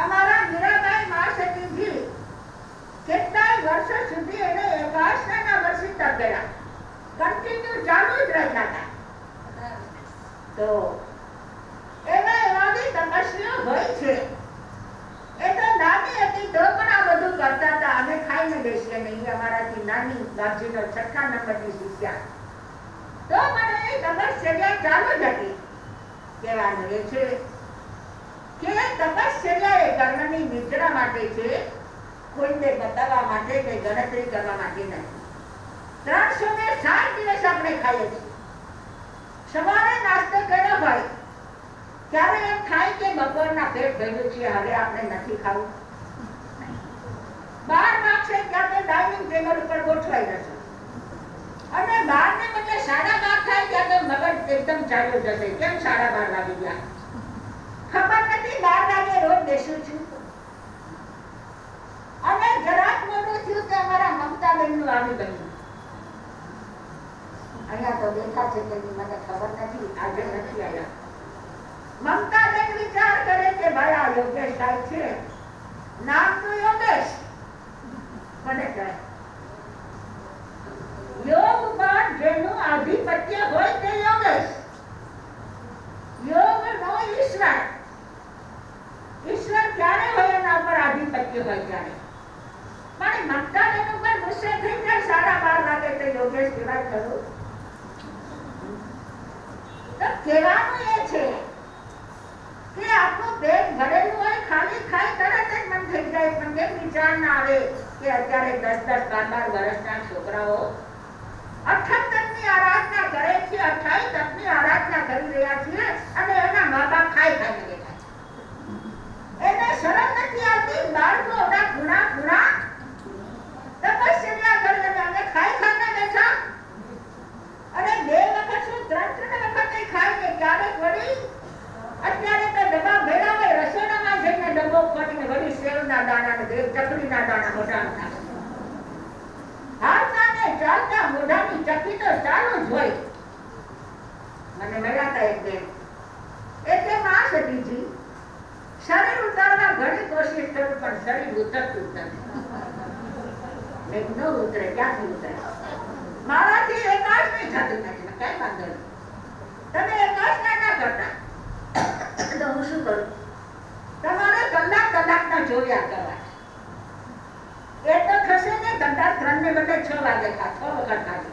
અમારા મીરાબાઈ મહાસતીજી કેટલાય વર્ષો સુધી એને એકાશના વર્ષિત કર્યા, કન્ટિન્યુ ચાલુ જ રહેતા હતા. તો એવા તપસ્વીઓ હોય છે. એ તો નાની હતી તો પણ આ બધું કરતા હતા. અમે ખાઈને બેસીએ નહીં, અમારાથી નાની બાપજીનો 6થા નંબરની શિષ્યા, તો મને એ તપશ્ચર્યા ચાલુ જ હતી. કહેવાનું એ છે કે તપશ્ચર્યા એ કર્મની નિદ્રા માટે છે, કોઈને બતાવવા માટે કે ગણતરી કરવા માટે નહીં. 360 દિવસ આપણે ખાઈએ છીએ. સવારે નાસ્તો કર્યો હોય ત્યારે એમ થાય કે બપોરના પેટ ભર્યું છે, હવે આપણે નથી ખાવું. 12 વાગશે ત્યારે ડાઇનિંગ ટેબલ ઉપર ગોઠવાઈ જશે અને 12 ને બદલે 12:30 થાય ત્યારે મગજ એકદમ ચાલ્યો જશે. કેમ 12:30 વાગી ગયા? ખબર નથી. 12 વાગે રોજ બેસું છું. અને જરાક મોડું થયું કે અમારા મમતાબેનનું આવી ગયું. અહીંયા તો બેઠા છે કે મને ખબર નથી, આજે નથી આવ્યા. મમતાબેન વિચાર કરે કે ભાઈ આ યોગેશ સાહેબ છે, નામ તો યોગેશ, મને કહે યોગ પર જેનું આધિપત્ય હોય તે યોગેશ. યોગ નો ઈશ્વર. ઈશ્વર ક્યારે હોય એના ઉપર આધિપત્ય હોય ત્યારે. પણ મમતાબેન ઉપર ગુસ્સે થઈ જાય 12:30 વાગે તો યોગેશ કહેવાય ખરું? તો કહેવાનું એ છે કે આપણું પેટ ભરેલું હોય, ખાલી ખાઈ તરત જ મન થઈ જાય, પણ કેમ વિચાર ના આવે કે અત્યારે 10-10, 12-12 વર્ષના છોકરાઓ અઠમ તકની આરાધના કરે છે, 28 તકની આરાધના કરી રહ્યા છીએ, અને એના મા બાપ ખાઈ ખાઈને બેઠા છે. એને શરમ નથી આવતી, બાળકો ઓડા ગુણા ગુણા તપસ્યા કરી અને ખાઈ ખાઈને બેઠા, અને 2 વખત શું 3-3 વખત ખાઈને ક્યારેક વળી અત્યારે તો ડબ્બા ભેળા હોય, રસોડામાં જઈને ડબ્બો ખોટીને વળી સેવના દાણા ને ચકલીના દાણા મોઢામાં નાખે. હાલતા ને ચાલતા મોઢાની ચકલી તો ચાલુ જ હોય. મને મળ્યા હતા એક બેન, એટલે માં સતીજી શરીર ઉતારવા ઘણી કોશિશ કરું, પણ શરીર ઉતરતું નથી. મેં ન ઉતરે, ક્યાંથી ઉતરે? મારાથી એકાશની થતી નથી. કઈ વાંધો નહીં, તમે એકાશના ના કરતા તો હું શું કરું? તમારે કલાકના જોયા કરવા. એ તો થશે ને કલાક 3 ને બદલે 6 વાગે 6 વખત ખાજો,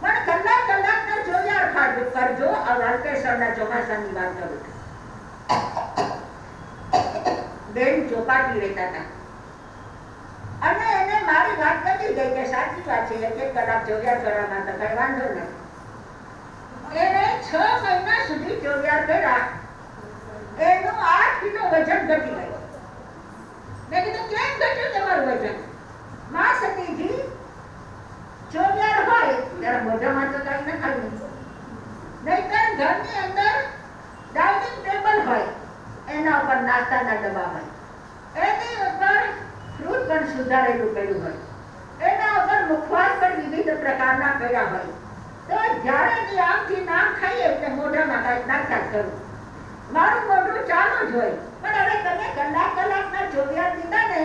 પણ કલાકના જોયા ખાજો કરજો. આ વાલકેશ્વરના ચોમાસાની વાત કરું છું. બેન ચોપાટી રહેતા હતા, અને એને મારી વાત કરી ગઈ કે સાચી વાત છે, 1 કલાક જોયા કરવામાં તો કઈ વાંધો નથી. એને 6 મહિના સુધી જોયા કર્યા, એનું 8 કિલો વજન ઘટી ગયું. મેં કીધું કેમ ઘટ્યું તમારું વજન? માં સતીજી જોયા હોય ત્યારે મોઢામાં તો કઈ ન ખાયું, નહીતર ઘરની અંદર ડાઇનિંગ ટેબલ હોય, એના ઉપર નાસ્તાના ડબ્બા હોય, એની ઉપર ફ્રૂટ પણ સુધારેલું પડ્યું હોય, એના ઉપર મુખવાસ પણ વિવિધ પ્રકારના પડ્યા હોય, તો જ્યારે આમથી નામ ખાઈએ એટલે મોઢામાં કાંઈક નાખતા કરું. મારું મોઢું ચાલુ જ હોય, પણ હવે તમે કલાકના જોવ્યા દીધા ને,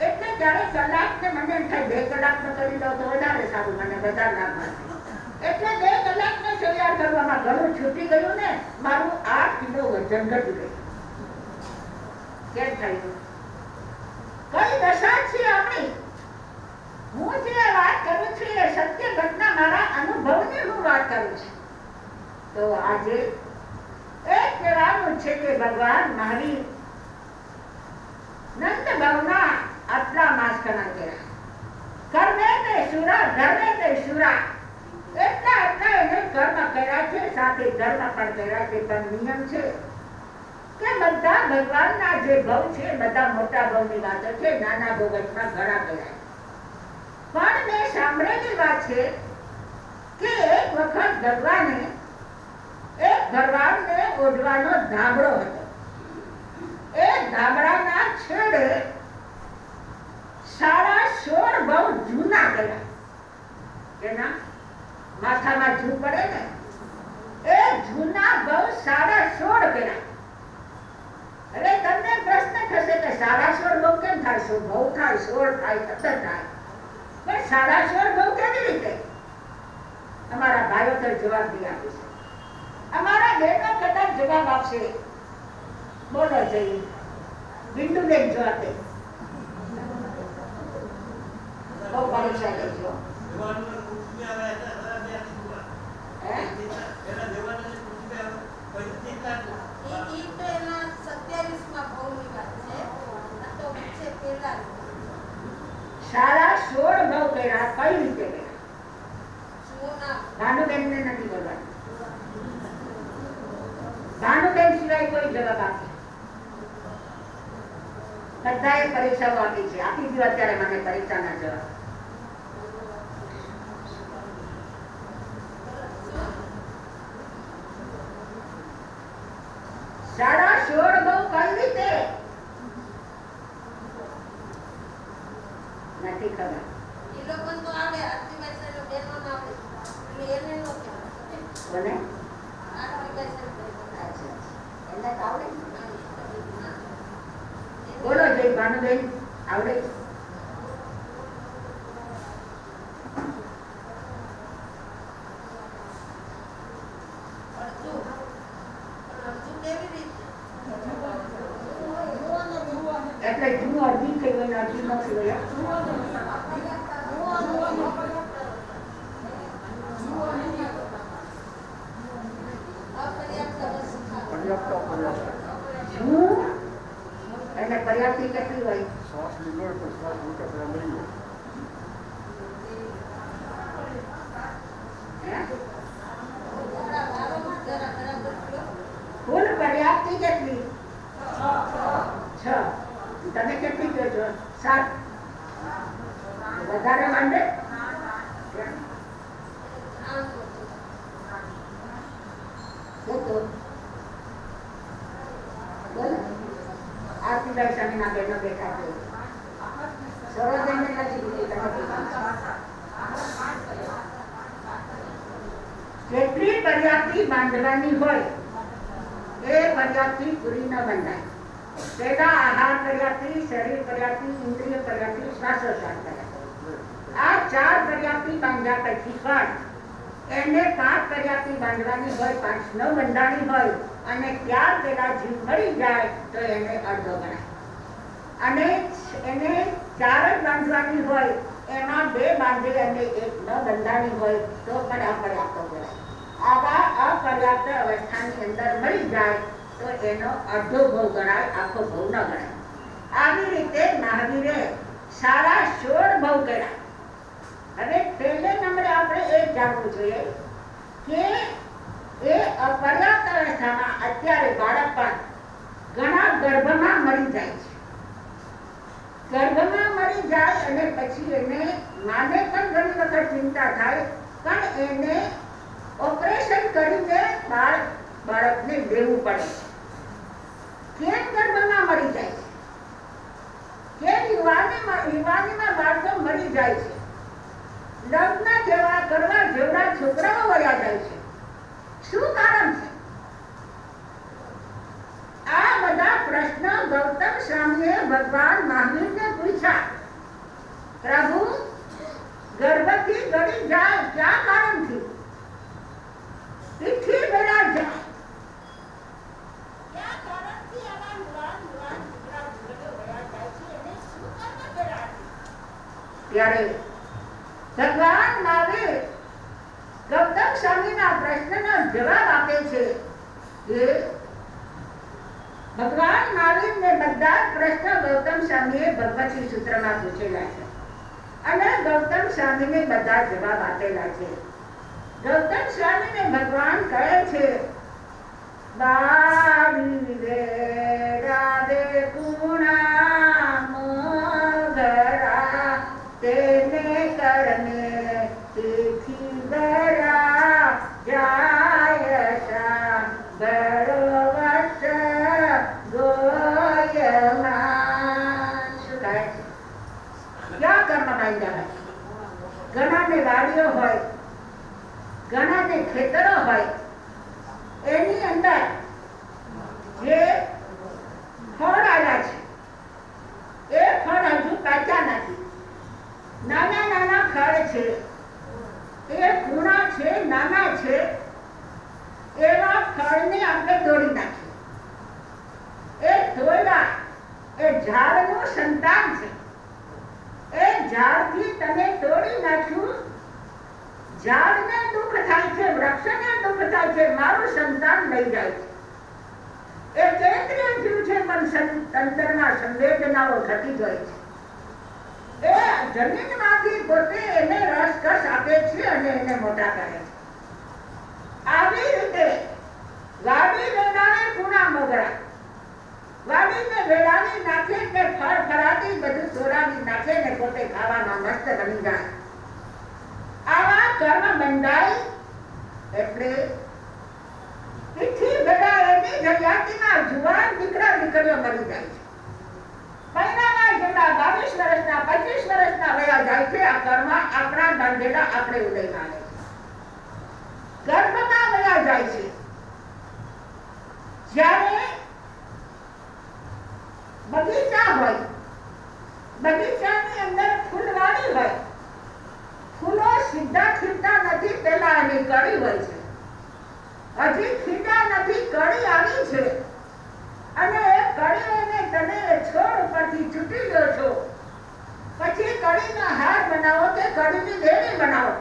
એટલે જ્યારે કલાકને મને એમ થાય 2 કલાકનો કરી દો તો વધારે સારું, મને વધારે લાભ મળશે. એટલે 2 કલાકનો જોવ્યા કરવામાં ઘણું છૂટી ગયું ને, મારું 8 કિલો વજન ઘટી ગયું. કેમ થયું? કઈ દશા છે આપણી? હું જે વાત કરું છું એ સત્ય ઘટના, મારા અનુભવની હું વાત કરું છું. તો આજે એક કહેવાનું છે કે ભગવાન મહાવીર નંદ ભાવના આટલા માસ કણા કર્યા, કર્મે તે શુરા ધર્મે તે શુરા, એટલા એને કર્મ કર્યા છે, સાથે ધર્મ પણ કર્યા છે. પણ નિયમ છે કે બધા ભગવાનના જે ભવ છે, બધા મોટા ભવની વાતો છે, નાના ભોગતમાં ઘણા કર્યા. પણ મેં સાંભળેલી વાત છે કે એક વખત ભગવાને એક ભગવાનને ઓઢવાનો ધાબળો હતો. એ ધાબળાના છેડે 16.5 બહુ જૂના ગયા, એના માથામાં જૂ પડે ને, એ જૂના બહુ 16.5 ગયા. હવે તમને પ્રશ્ન થશે કે 16.5 બહુ કેમ થાય? શું બહુ થાય, 16 થાય, 17 થાય, પણ 16.5 બહુ કેવી રીતે? અમારા ભાઈઓ તો જવાબ દી આપીશે, અમારા બેનો કદાચ જવાબ આપશે. બોલો જઈ બિંદુબેન જવાબ દે. બહુ પરીક્ષા લેજો. સારા 16 બહુ કર્યા, કઈ રીતે કર્યા? ભાનુબેન ને નથી બોલવાનું. ભાનુબેન સિવાય કોઈ જવાબ આપે? બધાએ પરીક્ષાઓ આપી છે, આપી દીધું અત્યારે મને પરીક્ષાના જવાબ. સારા 16 બહુ કઈ રીતે? નથી ખબર. એ લોકો તો આવડે, આટલી ભાષા બેનો ના આવડે, એટલે એને નો કહેવાય. કોને? આટલી ભાષા એને તો આવડે. બોલો જય ભાનુબેન, આવડે? એટલે જૂનું અડધી થઈ ગયું, અડધી નથી ગયા. હું એને પર્યાપ્તિ કેટલી હોય? શ્વાસ લીધો હોય તો શ્વાસ મૂકે તો એમ રહી જાય. હે? કુલ પર્યાપ્તિ કેટલી? 6. તમે કેટલી કહો છો? 7. વધારે માંડે? આરતી દર્શનના બહેનો બેઠા છે. સરોજને નથી કીધી, તમે કીધું. જેટલી પર્યાપ્તિ બાંધવાની હોય એ પર્યાપ્તિ પૂરી ન બંધાય. પેલા આહાર પર્યાપ્તિ, શરીર પર્યાપ્તિ, ઇન્દ્રિય પર્યાપ્તિ, શ્વાસોચ્છ્વાસ પર્યાપ્તિ. આ 4 પર્યાપ્તિ બાંધ્યા પછી પણ એને 5 પર્યાપ્તિ બાંધવાની હોય, 5 ન બંધાણી હોય અને ત્યાર પેલા જીવ મરી જાય તો એને અડધો ગણાય. અને એને 4 જ બાંધવાની હોય, એમાં 2 બાંધી અને 1 ન બંધાણી હોય તો પણ અપર્યાપ્ત ગણાય. આવા અપર્યાપ્ત અવસ્થાની અંદર મરી જાય તો એનો અડધો ભોગ ગણાય, આખો ભોગ ન ગણાય. આવી રીતે મહાવીરે 16 ભોગ કર્યા. હવે પહેલે નંબરે આપણે એ જાણવું જોઈએ કે એ અપર્યાપ્ત અવસ્થામાં અત્યારે બાળક પણ ઘણા ગર્ભમાં મરી જાય છે. ગર્ભમાં મરી જાય અને પછી એને માને પણ ઘણી વખત ચિંતા થાય, પણ એને ઓપરેશન કરીને બાળકને લેવું પડે. કેમ ગર્ભમાં મરી જાય છે? કેમ યુવાનીમાં બાળકો મરી જાય છે? લગ્ન જેવા કરવા જેવડા છોકરાઓ વયા જાય છે. શું કારણ છે? આ બધા પ્રશ્ન ગૌતમ સ્વામીએ ભગવાન મહાવીરને પૂછ્યા. પ્રભુ, ગર્ભથી ગળી જાય ક્યાં કારણથી? પીઠી વેળા જાય ક્યાં કારણથી? આવા યુવાન છોકરા છોકરીઓ વયા જાય છે, એને શું કર્મ કર્યા? ત્યારે ભગવાન મહાવીર ગૌતમ સ્વામીના પ્રશ્નનો જવાબ આપે છે કે ભગવાન મહાવીરને બધા જ પ્રશ્ન ગૌતમ સ્વામીએ ભગવતી સૂત્રમાં પૂછેલા છે અને ગૌતમ સ્વામીને બધા જવાબ આપેલા છે. ગૌતમ સ્વામીને ભગવાન કહે છે, બારી રે રાધે કુણા મોગરા તેને કરને તેથી બરા જાય શા બરોવત ગોયમાં. શું કહે છે? ક્યાં કર્મ બાંધ્યા હોય? ઘણાને વાડીઓ હોય, ઘણાને ખેતરો હોય, એની અંદર જે ફળ આવ્યા છે એ ફળ હજુ કાચા નથી. નાના નાના ફળ છે, એ કૂણા છે, નાના છે, એવા ફળને આપણે તોડી નાખીએ. એ તોડ્યા એ ઝાડનું સંતાન છે. એ ઝાડથી તમે તોડી નાખ્યું, ઝાડને દુઃખ થાય છે, વૃક્ષને દુઃખ થાય છે, મારું સંતાન લઈ જાય છે. એ કેન્દ્રીય જીવ છે પણ અંતરમાં સંવેદનાઓ ઘટી જાય છે. એ જમીનમાંથી પોતે એને રસકસ આપે છે અને એને મોટા કરે છે. આવી રીતે વાડી વેળાવે કુણા મોગરા, વાડીને વેળાવી નાખે કે ફળ ફળાદી બધું ચોરાવી નાખે ને પોતે ખાવામાં મસ્ત બની જાય. આવા કર્મ બંધાય એટલે પીઠી ભેગા એની જગ્યામાં જુવાન દીકરા દીકરીઓ મરી જાય છે. મહિનાના જેટલા 22 વર્ષના 25 વર્ષના વયા જાય છે. આ કર્મ આપણા બાંધેલા આપણે ઉદયમાં આવે છે. ગર્ભમાં વયા જાય છે. જ્યારે બગીચા હોય, બગીચાની અંદર ફૂલવાડી હોય, ફૂલો સીધા ખીલતા નથી, પેલા એની કળી હોય છે. હજી ખીલા નથી, કળી આવી છે અને એ કળીઓને તમે છોડ ઉપરથી છૂટી લો છો. પછી કળીનો હાર બનાવો કે કળીની દેણી બનાવો.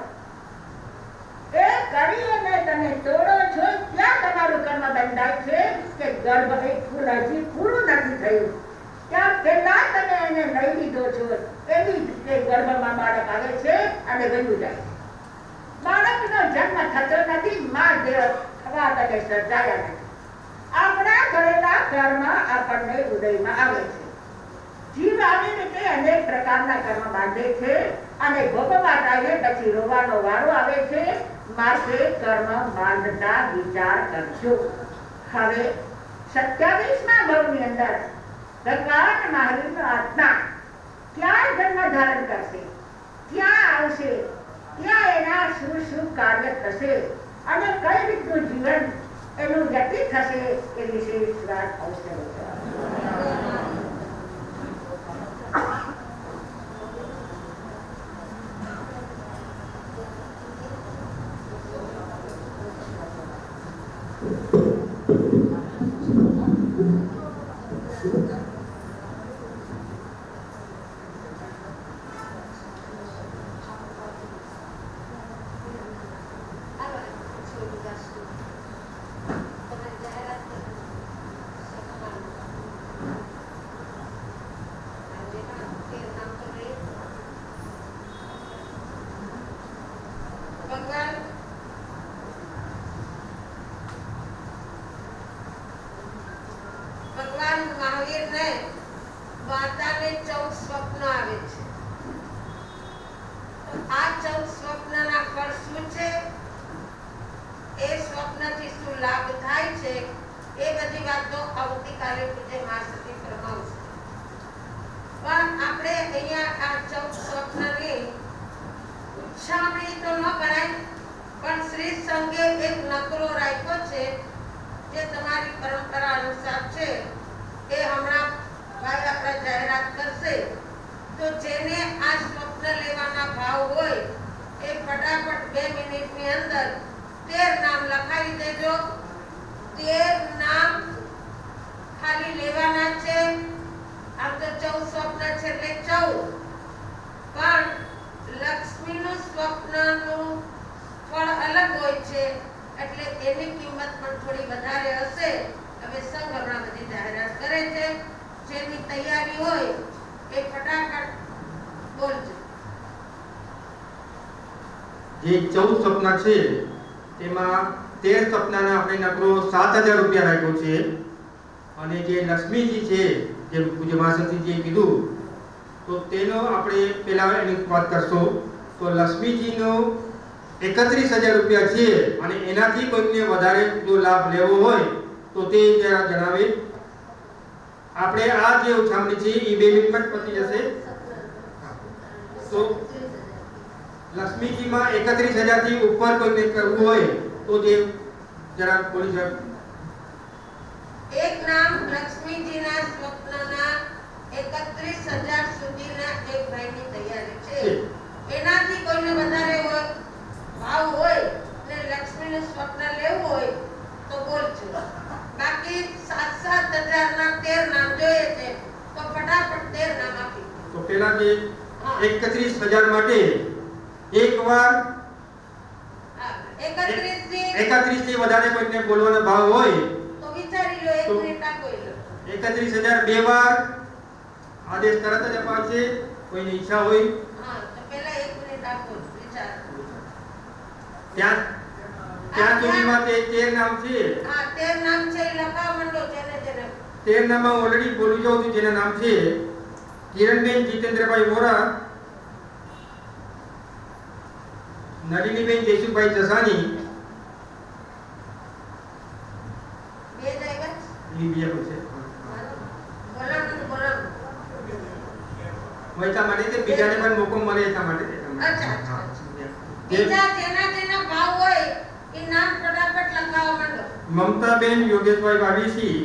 એ કળીઓને તમે તોડો છો, ત્યાં તમારું કર્મ બંધાય છે કે એ ગર્ભ એક ફૂલ હજી પૂરું નથી થયું ત્યાં પહેલા તમે એને લઈ લીધો છો એવી રીતે ગર્ભમાં બાળક આવે છે અને વયું જાય છે. બાળકનો જન્મ થતો નથી, માં દેવ થવા તમે સર્જાયા નથી. આપણા કરેલા કર્મ આપણને ઉદયમાં આવે છે. જીવ આવી રીતે અનેક પ્રકારના કર્મ બાંધે છે અને ભોગવવા જાય પછી રોવાનો વારો આવે છે. માટે કર્મ બાંધતા વિચાર કરજો. હવે 27મા ભાવની અંદર ભગવાન મહાવીરનો આત્મા ક્યાં જન્મ ધારણ કરશે, ક્યાં આવશે, ત્યાં એના શું શું કાર્ય થશે અને કઈ રીતનું જીવન એનું વ્યતીત થશે એ વિશેષ વાત આવશે. ભગવાન મહાવીરને વાર્તાને 14 સ્વપ્ન આવે છે. આ 14 સ્વપ્નના ફળ શું છે, એ સ્વપ્નથી શું લાભ થાય છે, એ બધી વાતો આવતીકાલે પૂજ્ય માસતી ફરમાવશે. પણ આપણે અહીંયા આ 14 સ્વપ્નની ઉચ્ચામણી તો ન ગણાય, પણ શ્રી સંઘે એક નકરો રાખ્યો છે જે તમારી પરંપરા અનુસાર છે. એ હમણાં ભાઈ આપણે જાહેરાત કરશે. તો જેને આ સ્વપ્ન લેવાના ભાવ હોય એ ફટાફટ 2 મિનિટની અંદર 13 નામ લખાવી દેજો. 13 નામ ખાલી લેવાના છે. આમ તો 14 સ્વપ્ન છે એટલે 14, પણ લક્ષ્મીનું સ્વપ્નનું ફળ અલગ હોય છે એટલે એની કિંમત પણ થોડી વધારે હશે. હવે સંઘ હમણાં બધી જાહેરાત કરે છે. જેની તૈયારી હોય એ ફટાફટ બોલજો. જે 14 સપના છે તેમાં 13 સપનાના આપણે નકરો 7,000 રૂપિયા રાખ્યો છે. અને જે લક્ષ્મીજી છે, જે પૂજ્ય મહાસતીજીએ કીધું, તો તેનો આપણે પહેલા એની વાત કરશો. તો લક્ષ્મીજીનો 31,000 રૂપિયા છે અને એનાથી કોઈને વધારે જો લાભ લેવો હોય તો તે જરા જણાવે. આપણે આ જે ઉઠામણી છે એ 2 મિનિટમાં જ પતી જશે. તો લક્ષ્મીજીમાં 31,000 થી ઉપર કોઈને કરવું હોય તો જે જરા બોલી શકે. એક નામ લક્ષ્મીજીના સ્વપ્નના 31,000 સુધીના એક ભાઈની તૈયારી છે. એનાથી કોઈને વધારે હોય ભાવ હોય ને લક્ષ્મીનું સ્વપ્ન લેવું હોય તો બોલજો. બાકી 7,000 ના 13 નામ જોઈએ છે તો ફટાફટ 13 નામ આપી. તો પેલા જે 31,000 માટે એકવાર 31 થી વધારે કોઈને બોલવાનો ભાવ હોય તો વિચારી લો. 1 મિનિટ આપો. 31,000 બે વાર આદેશ તરત જ અપાશે. કોઈની ઈચ્છા હોય હા તો પહેલા 1 મિનિટ આપો વિચાર. ત્યાં સુધીમાં તે 13 નામ છે. હા 13 નામ છે એ લખાવ મંડો. જેને 13 નામ ઓલરેડી બોલી જાઉં છું. જેના નામ છે કિરણબેન જીતેન્દ્રભાઈ વોરા, નલિનીબેન જયસુભાઈ જસાણી, બે જાય એ બીજા કોઈ છે બોલો. વૈતા માટે તે બીજાને પણ મોકો મળે એટલા માટે. અચ્છા. બીજા જેના ભાવ હોય એ નામ ફટાફટ લખાવવા માંડો. મમતાબેન યોગેશભાઈ વાવીસી,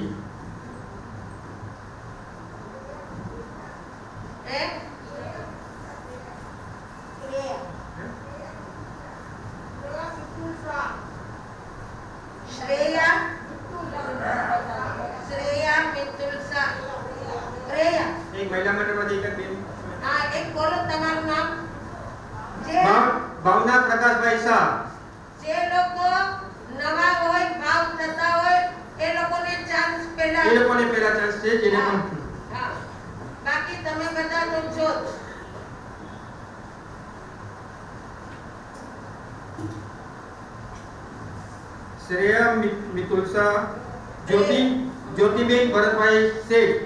એક મહિલા મંડળમાંથી એક બેન. હા એક બોલો તમારું નામ. ભાવના પ્રકાશભાઈ શાહ. જે લોકો નવા હોય ભાવ થતા હોય એ લોકોને ચાન્સ એ લોકોને પહેલા ચાન્સ છે જેને હા, પણ હા. બાકી તમે બધા તો છો જ. શ્રેયા મિતુલસા જ્યોતિબેન ભરતભાઈ શેઠ.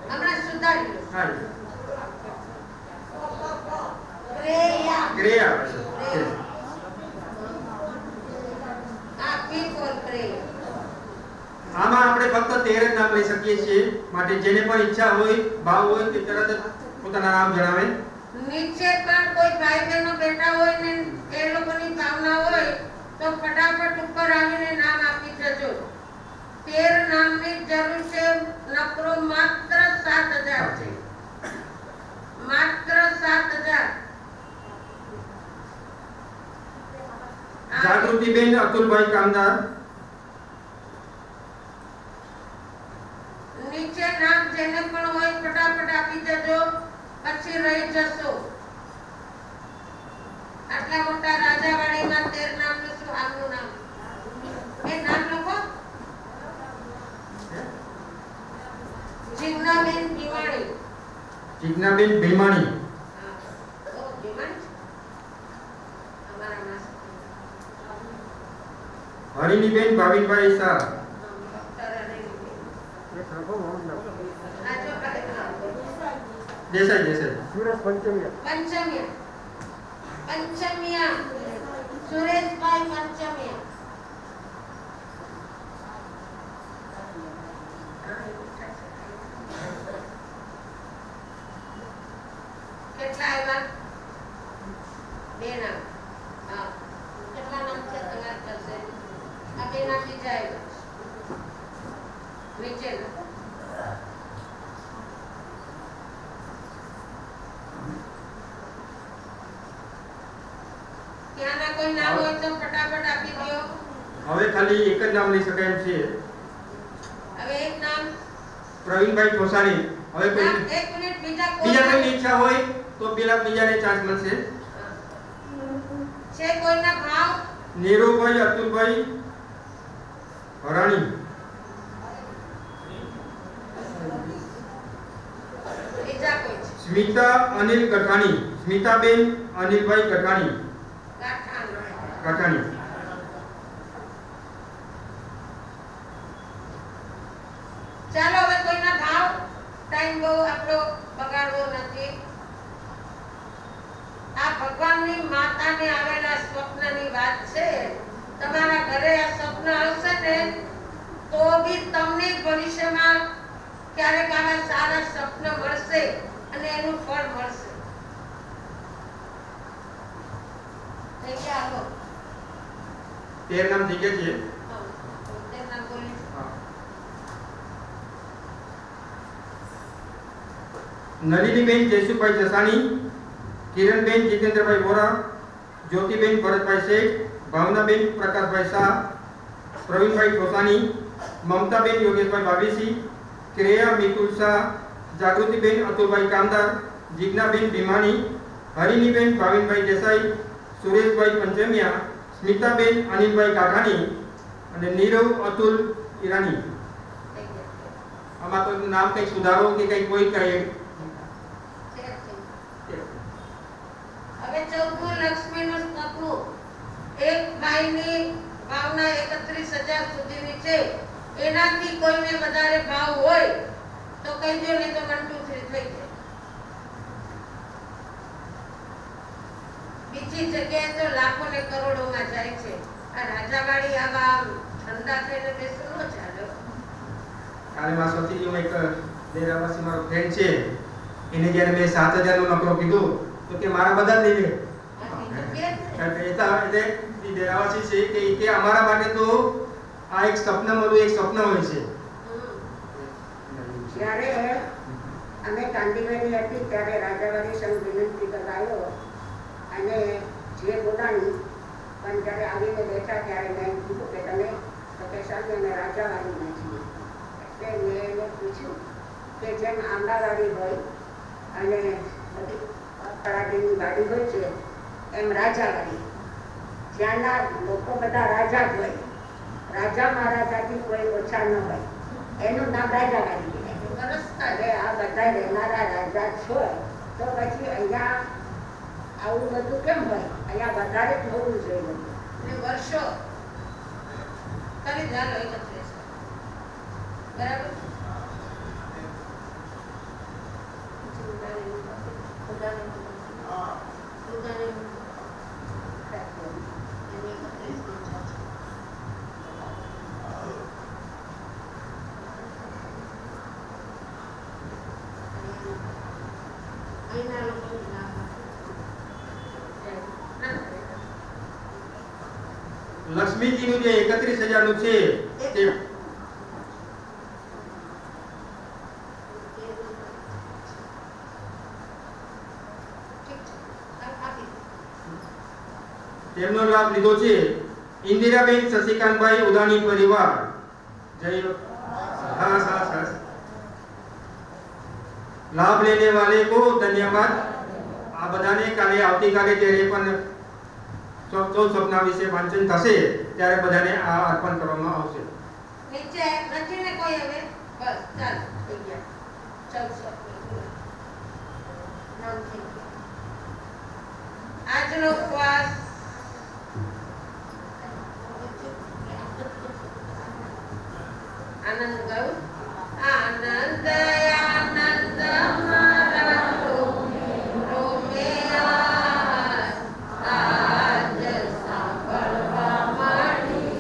હમણાં સુધારી લો. હા પ્રેયા. ક્રિયા આ પી ફોર પ્રેયા. આમાં આપણે ફક્ત 13 જ નામ લઈ શકીએ છીએ, માટે જેને પણ ઈચ્છા હોય, ભાવ હોય તે તરત જ પોતાના નામ જણાવે. નીચે પણ કોઈ ભાઈ બહેનો બેઠા હોય ને એ લોકોની ભાવના હોય તો ફટાફટ ઉપર આવીને નામ આપી જજો. 13 નામની જરૂર છે. નકરો માત્ર 7000 છે. માત્ર 7000. જાગૃતિબેન અતુલભાઈ કામદાર. નીચે નામ જેને પણ હોય ફટાફટ આપી જજો, પછી રહી જશો. આટલા મોટા રાજાવાડીમાં 13 નામનું શું આગનું નામ? એ નામ લખો. જીજ્ઞાબેન ભીમાણી. જિજ્ઞાબેન ભીમાણી. હા. ઓ ભીમાણી છે? અમારા માસી. હરિણીબેન ભાવિનભાઈ શાહ. ડોક્ટર હરિણીબેન. એક રાખો મારું નામ. આજો કાલે નામ. દેસાઈ. સુરેશ પંચમિયા. પંચમિયા. સુરેશભાઈ પંચમિયા. કેટલા આવ્યા? 2 નામ. હા. કેટલા નામ છે તમારા પાસે? આ 2 નામ બીજા આવ્યા. નીચે લખો. ત્યાંના કોઈ નામ હોય તો ફટાફટ આપી દો. હવે ખાલી એક જ નામ લઈ શકાય એમ છે, હવે એક નામ. પ્રવીણભાઈ ઠોસાણી. હવે કોઈ એક મિનિટ, બીજા બીજા કોઈ કોઈની ઈચ્છા હોય તો પેલા બીજાને ચાન્સ મળશે. છે કોઈના ભાવ? નીરુભાઈ અતુલભાઈ હરાણી. બીજા કોઈ છે? સ્મિતા અનિલ ગઠાણી. સ્મિતાબેન અનિલભાઈ ગઠાણી. ગઠાણી. ચાલો હવે કોઈના ભાવ. ટાઈમ બહુ આપણો બગાડવો નથી. આ ભગવાનની માતાને આવેલા સ્વપ્નની વાત છે. તમારા ઘરે આ સ્વપ્ન આવશે ને તો બી તમને ભવિષ્યમાં ક્યારેક આવા સારા સ્વપ્ન મળશે અને એનું ફળ મળશે. થઈ ગયા હાલો. 13 નામ થઈ ગયા છે. હા, તેમના બોલી. નલિનીબેન જયસુભાઈ જસાણી. કિરણબેન જીતેન્દ્રભાઈ વોરા. જ્યોતિબેન ભરતભાઈ શેઠ. ભાવનાબેન પ્રકાશભાઈ શાહ. પ્રવીણભાઈ ઠોસાણી. મમતાબેન યોગેશભાઈ ભાવેશી. ક્રેયા મિતુલ શાહ. જાગૃતિબેન અતુલભાઈ કામદાર. જિજ્ઞાબેન ભીમાણી. હરિણીબેન ભાવિનભાઈ દેસાઈ. સુરેશભાઈ પંચમિયા. સ્મિતાબેન અનિલભાઈ કાકાણી અને નીરવ અતુલ ઈરાની. આમાં કોઈ નામ કઈ સુધારો કે કઈ કોઈ કઈ? હવે 14મું લક્ષ્મીનું સપનું. એક ભાઈની ભાવના 31,000 સુધીની છે. એનાથી કોઈને વધારે ભાવ હોય તો કહીજો, ને તો 1 2 3 થઈ જાય. બીજી જગ્યાએ તો લાખો ને કરોડોમાં જાય છે. આ રાજાવાડી આવા ઠંડા થઈને બેસવું ન ચાલે. કાલે માં સતીજીમાં એક ડેરાવાસી મારો ફ્રેન્ડ છે, એને જ્યારે મેં 7,000 નો નકરો કીધું તો કે મારા બધા જ લઈ લે. એટલે ડેરાવાસી છે કે અમારા માટે તો આ એક સ્વપ્ન મળ્યું, એક સ્વપ્ન હોય છે. જ્યારે અમે કાંદીવાડી હતી ત્યારે રાજાવાડી સંઘ વિનંતી કરાયો અને જે બોલાણી, પણ જ્યારે આવીને બેઠા ત્યારે મેં કીધું કે તમે સાહેબ અમે રાજાવાડીમાં છીએ. એટલે મેં એને પૂછ્યું કે જેમ આંબાવાડી હોય અને બધી તળાટીની વાડી હોય છે એમ રાજાવાડી, જ્યાંના લોકો બધા રાજા જ હોય રાજા મહારાજાથી કોઈ ઓછા ન હોય, એનું નામ રાજા વાળી વરસતા હવે આ બધા રહેનારા રાજા છો તો પછી અહીંયા આવું બધું કેમ હોય? અહીંયા વધારે જ હોવું જોઈએ બધું. ને વર્ષો કરી ચાલો 31 બરાબર. લક્ષ્મીજીનું જે 31,000 નું છે તે તેમનો લાભ લીધો છે ઇન્દિરાબેન શશિકાંતભાઈ ઉદાણી પરિવાર. જય હા. लाभ लेने वाले को धन्यवाद. આ બધાને કાલે આવતીકાલે જ્યારે પણ 14 સપના વિશે વાંચન થશે ત્યારે બધાને આ અર્પણ કરવામાં આવશે. નીચે નથી ને કોઈ હવે? બસ ચાલ થઈ ગયા 14 સપના. આજનો ઉપવાસ આનંદ ગાઉં. આનંદ આનંદ મારા રોમે આજ સાંભળવા માંડી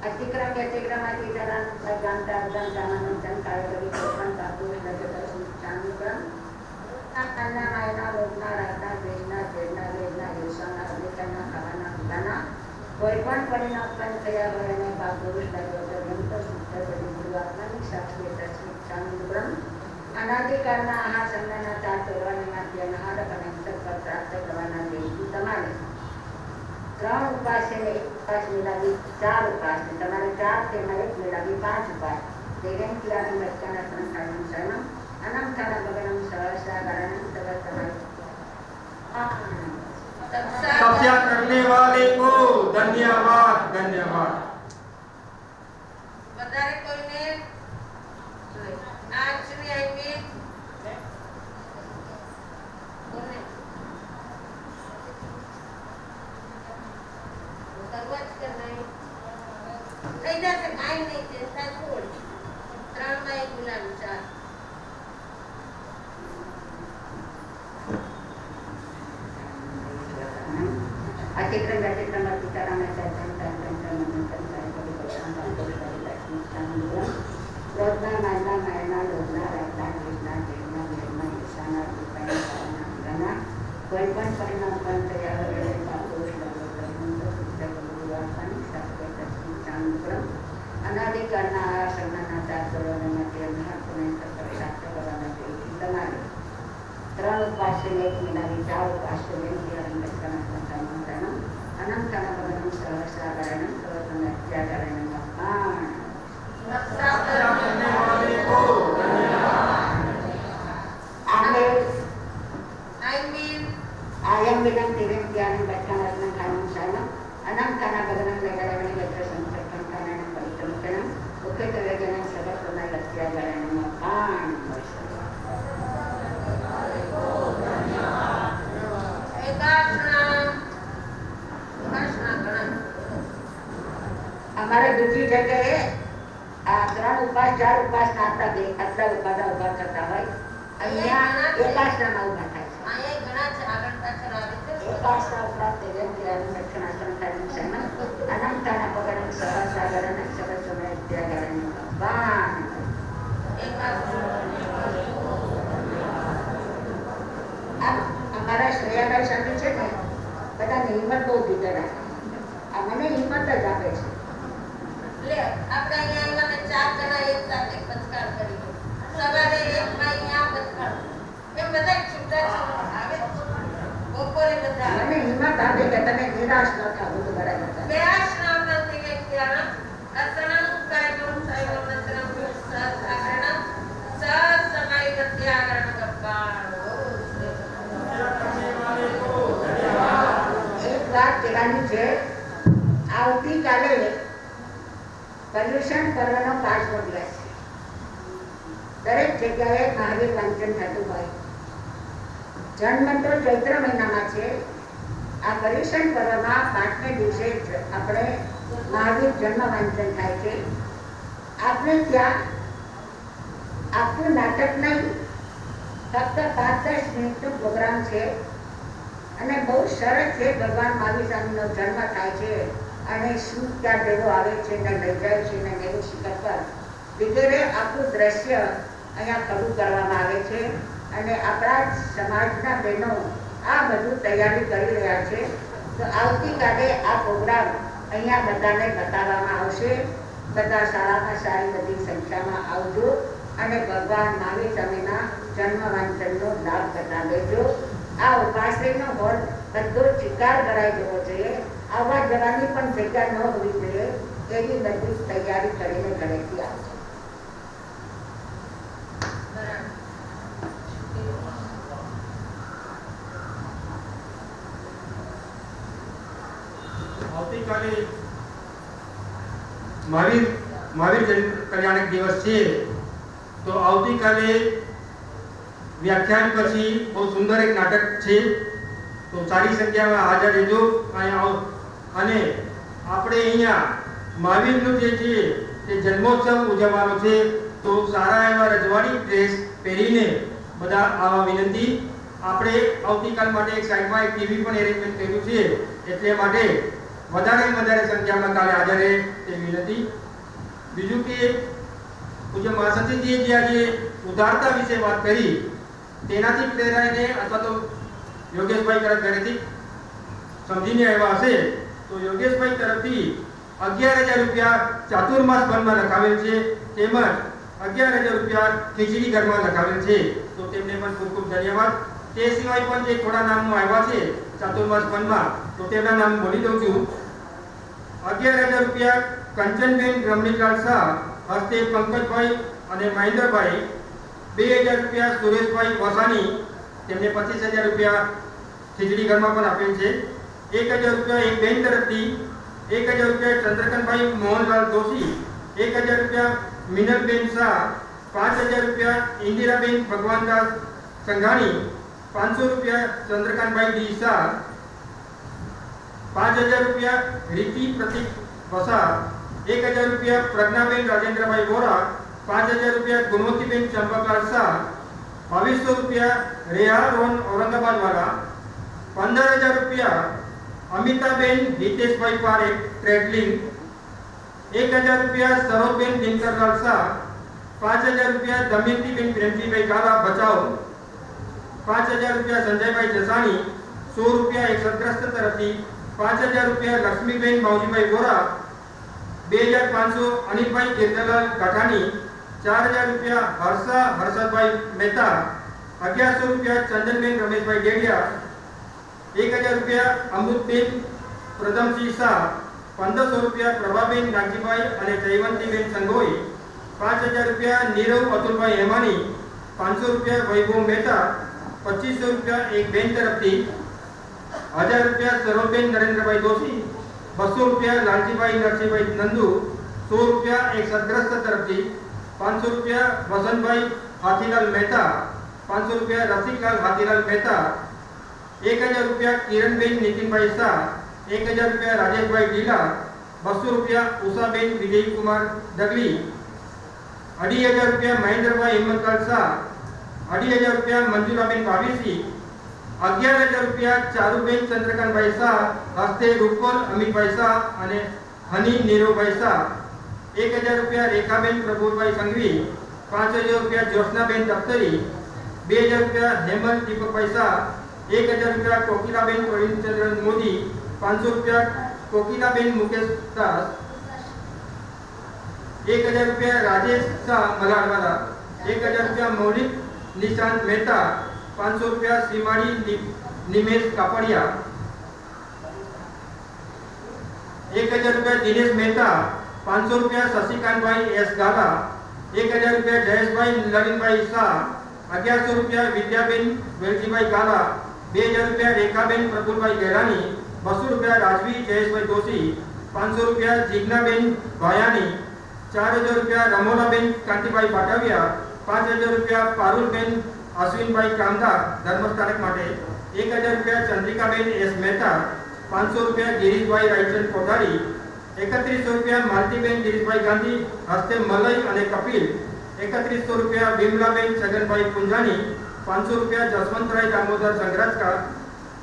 અતિક્રમ વ્યતિક્રમાથી જનાનું પ્રજાંતા અર્ધાંતાનું ચંકાળ કરી કોપણ તાપુસ લજતરસું ચાંદુક્રમ આ કન્ના માયના લોકના રાતના દેશના છેડના વેદના હિંસાના અધિકારના ખાવાના પીવાના કોઈ પણ પરિણામ ઉત્પન્ન થયા હોય અને ભાગ પુરુષ લાગ્યો ગ્રંથ શુદ્ધ કરી ગુરુઆત્માની સાક્ષી તસ્મિત ચાંદુક્રમ અનાદિકાળના આહાર સંજ્ઞાના ચાર તોરવાની માધ્ય આહાર અને અંતર પર પ્રાપ્ત કરવાના દેશની તમારે 3 ઉપવાસ છે ને 1 ઉપવાસ મિલાવી 4 ઉપવાસ છે. તમારે 4 તેમાં 1 મિલાવી 5 ઉપવાસ. તેરેન્તિયાની મસ્કના સંસારનું શરણમ અનંતાના ભગવાન સહસા ગણન સર્વસમય. तपस्या करने वाले को धन्यवाद धन्यवाद. વધારે કોઈને actually I mean કોને શરૂઆત કરવાની થઈ જશે. કાંઈ નહીં, ચિંતા છોડ. 3 માં 1 મિલાવી 4. અતિક્રમ વ્યતિક્રમ અતિક્રમ ચૈતન્ય ક્રોધના માનના માયના લોભના રાગના દ્વેષના જેના વેરના ઈર્ષાના રૂપાના સારાના કોઈ પણ પરિણામ પણ તૈયાર રહે પાપોષ અનાદિકાળના આ શરણાના શાસ્ત્રોને માટે મહાત્મને શાસ્ત્ર કરવા માટે તમારે 3 ઉપવાસ 1 મિલાવી 4 ઉપવાસ અનંતના ભગવાન સહસા ગણન સર્વસમય ગણન तपस्या करने वाले को I mean आयम विदम तिरेन्त्यानि बच्चानस्नं कानं सानं अनंताना भगवान लेगरवणि गत्र संसर्पण कानं पवित्रमकनं उक्तवेदनं सर्वसमय लक्ष्य गणन कान हमारे दूसरी जगह आ 3 ઉપવાસ 4 ઉપવાસ ના આટલા ઉભા કરતા હોય અહીંયા એકાસનામાં ઉભા થાય છે. અહીંયા ઘણા છે, આગળ પાછળ આવે છે. એકાસના ઉપરાંત તેરેન્તિયાની મસ્કના સંસારનું અનંતાના ભગવાન સહસા ગણન સર્વસમય ગણન કાન અમારા શ્રેયાભાઈ સામે છે ને બધાને હિંમત બહુ દીધા રાખે. આ મને હિંમત જ આપે છે. લે આપણે અહીંયા આવ્યા ને 4 જણા એક સાથે પચકાર કરી દો. સવારે એક માં અહીંયા પચકાર એમ બધા છૂટા આવે. બપોરે બધા આવે. મને હિંમત આપે કે તમે નિરાશ ન થાવ. બધું બરાબર થાય. નિરાશ ના નથી કે ત્યાં અસણં કાર્યક્રમ સાયવમ નસરમ સહસ્ત્રાગણમ સહસમય પ્રત્યાગરણ ગબ્બાણો. એક વાત કહેવાની છે. આવતીકાલે પર્યુષણ પર્વનો 5મો દિવસ છે. દરેક જગ્યાએ મહાવીર વાંચન થતું હોય. જન્મ તો ચૈત્ર મહિનામાં છે. આ પર્યુષણ પર્વમાં 5મે દિવસે આપણે મહાવીર જન્મ વાંચન થાય છે. આપણે ત્યાં આખું નાટક નહીં, ફક્ત 5-10 મિનિટનો પ્રોગ્રામ છે અને બહુ સરસ છે. ભગવાન મહાવીર સ્વામીનો જન્મ થાય છે અને શું ત્યાં દેવો આવે છે ને લઈ જાય છે ને દેવું શિખર પર વગેરે આખું દ્રશ્ય અહીંયા ખડું કરવામાં આવે છે અને આપણા સમાજના બહેનો આ બધું તૈયારી કરી રહ્યા છે. તો આવતીકાલે આ પ્રોગ્રામ અહીંયા બધાને બતાવવામાં આવશે. બધા સારામાં સારી બધી સંખ્યામાં આવજો અને ભગવાન મહાવીર સ્વામીના જન્મ વાંચનનો લાભ કરતા લેજો. આ ઉપાશ્રયનો હોલ બધો ચિકાર કરાઈ જવો જોઈએ. આવવા જવાની પણ જગ્યા ન હોવી જોઈએ. એવી બધી તૈયારી કરીને ઘરેથી આવજો. આવતીકાલે મહાવીર કલ્યાણક દિવસ છે. તો આવતીકાલે વ્યાખ્યાન પછી બહુ સુંદર એક નાટક છે. તો સારી સંખ્યામાં હાજર રહેજો. અને આપણે અહીંયા મહાવીરનું જે છે તે જન્મોત્સવ ઉજવવાનો છે. તો સારા એવા રજવાડી ડ્રેસ પહેરીને બધા આવા વિનંતી. આપણે આવતીકાલ માટે એક સાઈડમાં એક ટીવી પણ એરેન્જમેન્ટ કર્યું છે. એટલે માટે વધારે સંખ્યામાં કાલે હાજર રહે તે વિનંતી. બીજું કે પૂજ્ય મહાસતીજીએ જે આજે ઉદારતા વિશે વાત કરી તેનાથી પ્રેરાઈને અથવા તો યોગેશભાઈ ઘરેથી સમજીને આવ્યા હશે તો યોગેશભાઈ તરફથી 11,000 રૂપિયા ચાતુર્માસ ફંડમાં લખાવેલ છે. તેમજ 11,000 રૂપિયા ખીચડી ઘરમાં લખાવેલ છે. તો તેમને પણ ખૂબ ખૂબ ધન્યવાદ. તે સિવાય પણ જે થોડા નામો આવ્યા છે ચાતુર્માસ ફંડમાં, તો તેમના નામ બોલી દઉં છું. 11,000 રૂપિયા કંચનબેન રમણીલાલ શાહ, હસ્તે પંકજભાઈ અને મહેન્દ્રભાઈ. 2,000 રૂપિયા સુરેશભાઈ વસાણી, તેમને 25,000 રૂપિયા ખીચડી ઘરમાં પણ આપેલ છે. 1,000 રૂપિયા એક બેન તરફથી. 1,000 રૂપિયા ચંદ્રકાંતભાઈ મોહનલાલ જોશી. 1,000 રૂપિયા મિનલબેન શાહ. 5,000 રૂપિયા ઇન્દિરાબેન ભગવાનદાસ સંઘાણી. 500 રૂપિયા ચંદ્રકાંતભાઈ ડી શાહ. 5,000 રૂપિયા રીતિ પ્રતિક વસા. 1,000 રૂપિયા પ્રજ્ઞાબેન રાજેન્દ્રભાઈ વોરા. 5,000 રૂપિયા ગુણવંતીબેન ચંપાલાલ શાહ. 2,200 રૂપિયા રેહા રોન ઔરંગાબાદ વાળા. 15,000 રૂપિયા અમિતાબેન હિતેશભાઈ પારેખ ટ્રેડલિંગ. 1,000 રૂપિયા સરોજબેન દિનકરલાલ શાહ. 5,000 રૂપિયા દમયંતીબેન પ્રેમજીભાઈ ગાલા બચાવ. 5,000 રૂપિયા સંજયભાઈ જસાણી. 100 રૂપિયા એક સદગ્રસ્ત તરફથી. 5,000 રૂપિયા લક્ષ્મીબેન માવજીભાઈ વોરા. 2,500 અનિલભાઈ ગિરધરલાલ કાઠાણી. 4,000 રૂપિયા હર્ષા હર્ષદભાઈ મહેતા. 1,100 રૂપિયા ચંદનબેન રમેશભાઈ ડેડિયા. 1,000 રૂપિયા અમૃતબેન પ્રદમસિંહ શાહ. 1,500 રૂપિયા પ્રભાબેન નાગજીભાઈ અને જયવંતીબેન સંગોઈ. 5,000 રૂપિયા નીરવ અતુલભાઈ હેમાની. 500 રૂપિયા વૈભવ મહેતા. 2,500 રૂપિયા એક બેન તરફથી. 1,000 રૂપિયા સરોજબેન નરેન્દ્રભાઈ જોશી. 200 રૂપિયા લાલજીભાઈ નરસિંહભાઈ નંદુ. 100 રૂપિયા એક સદગ્રસ્ત તરફથી. 500 રૂપિયા વસંતભાઈ હાથીલાલ મહેતા. 500 રૂપિયા રસિકલાલ હાથીલાલ મહેતા. 1,000 રૂપિયા કિરણબેન નીતિનભાઈ શાહ. 1,000 રૂપિયા રાજેશભાઈ ઢીલા. 200 રૂપિયા ઉષાબેન વિજયકુમાર દગલી. 2,500 રૂપિયા મહેન્દ્રભાઈ હિંમતલાલ શાહ. 2,500 રૂપિયા મંજુલાબેન ભાવીસી. 11,000 રૂપિયા ચારુબેન ચંદ્રકાંતભાઈ શાહ, હસ્તે રૂપલ અમિતભાઈ શાહ અને હની નીરવભાઈ શાહ. 1,000 રૂપિયા રેખાબેન પ્રભુભાઈ સંઘવી. 5,000 રૂપિયા જ્યોત્સનાબેન દફતરી. 2,000 રૂપિયા હેમંત દીપકભાઈ શાહ. 1,000 રૂપિયા કોકિલાબેન પ્રવીણચંદ્ર મોદી. 500 રૂપિયા કોકિલાબેન મુકેશ દાસ. 1,000 રૂપિયા રાજેશ શાહ મલાડવાલા. 1,000 રૂપિયા મૌલિક નિશાંત મહેતા. 500 રૂપિયા શ્રીમાળી નિમેશ કાપડિયા. 1,000 રૂપિયા દિનેશ મહેતા. 500 રૂપિયા શશિકાંતભાઈ એસ ગાલા. 1,000 રૂપિયા જયેશભાઈ લલિનભાઈ શાહ. 1,100 રૂપિયા વિદ્યાબેન વેલજીભાઈ ગાલા. 2,000 રૂપિયા રેખાબેન પ્રફુલભાઈ ગેરાની. 200 રૂપિયા રાજવી જયેશભાઈ જોશી. 500 રૂપિયા જીજ્ઞાબેન ભાયાની. 4,000 રૂપિયા રમોલાબેન કાંતિભાઈ પાટવિયા. 5,000 રૂપિયા પારુલબેન અશ્વિનભાઈ કામદાર ધર્મસ્થાનક માટે. 1,000 રૂપિયા ચંદ્રિકાબેન એસ મહેતા. 500 રૂપિયા ગિરીશભાઈ રાયચંદ કોઠારી. 3100 રૂપિયા માલતીબેન ગિરીશભાઈ ગાંધી, હસ્તે મલય અને કપિલ. 3100 રૂપિયા વિમલાબેન છગનભાઈ પુંજાની. 500 રૂપિયા જસવંતરાય દામોદર સંઘરાજકા.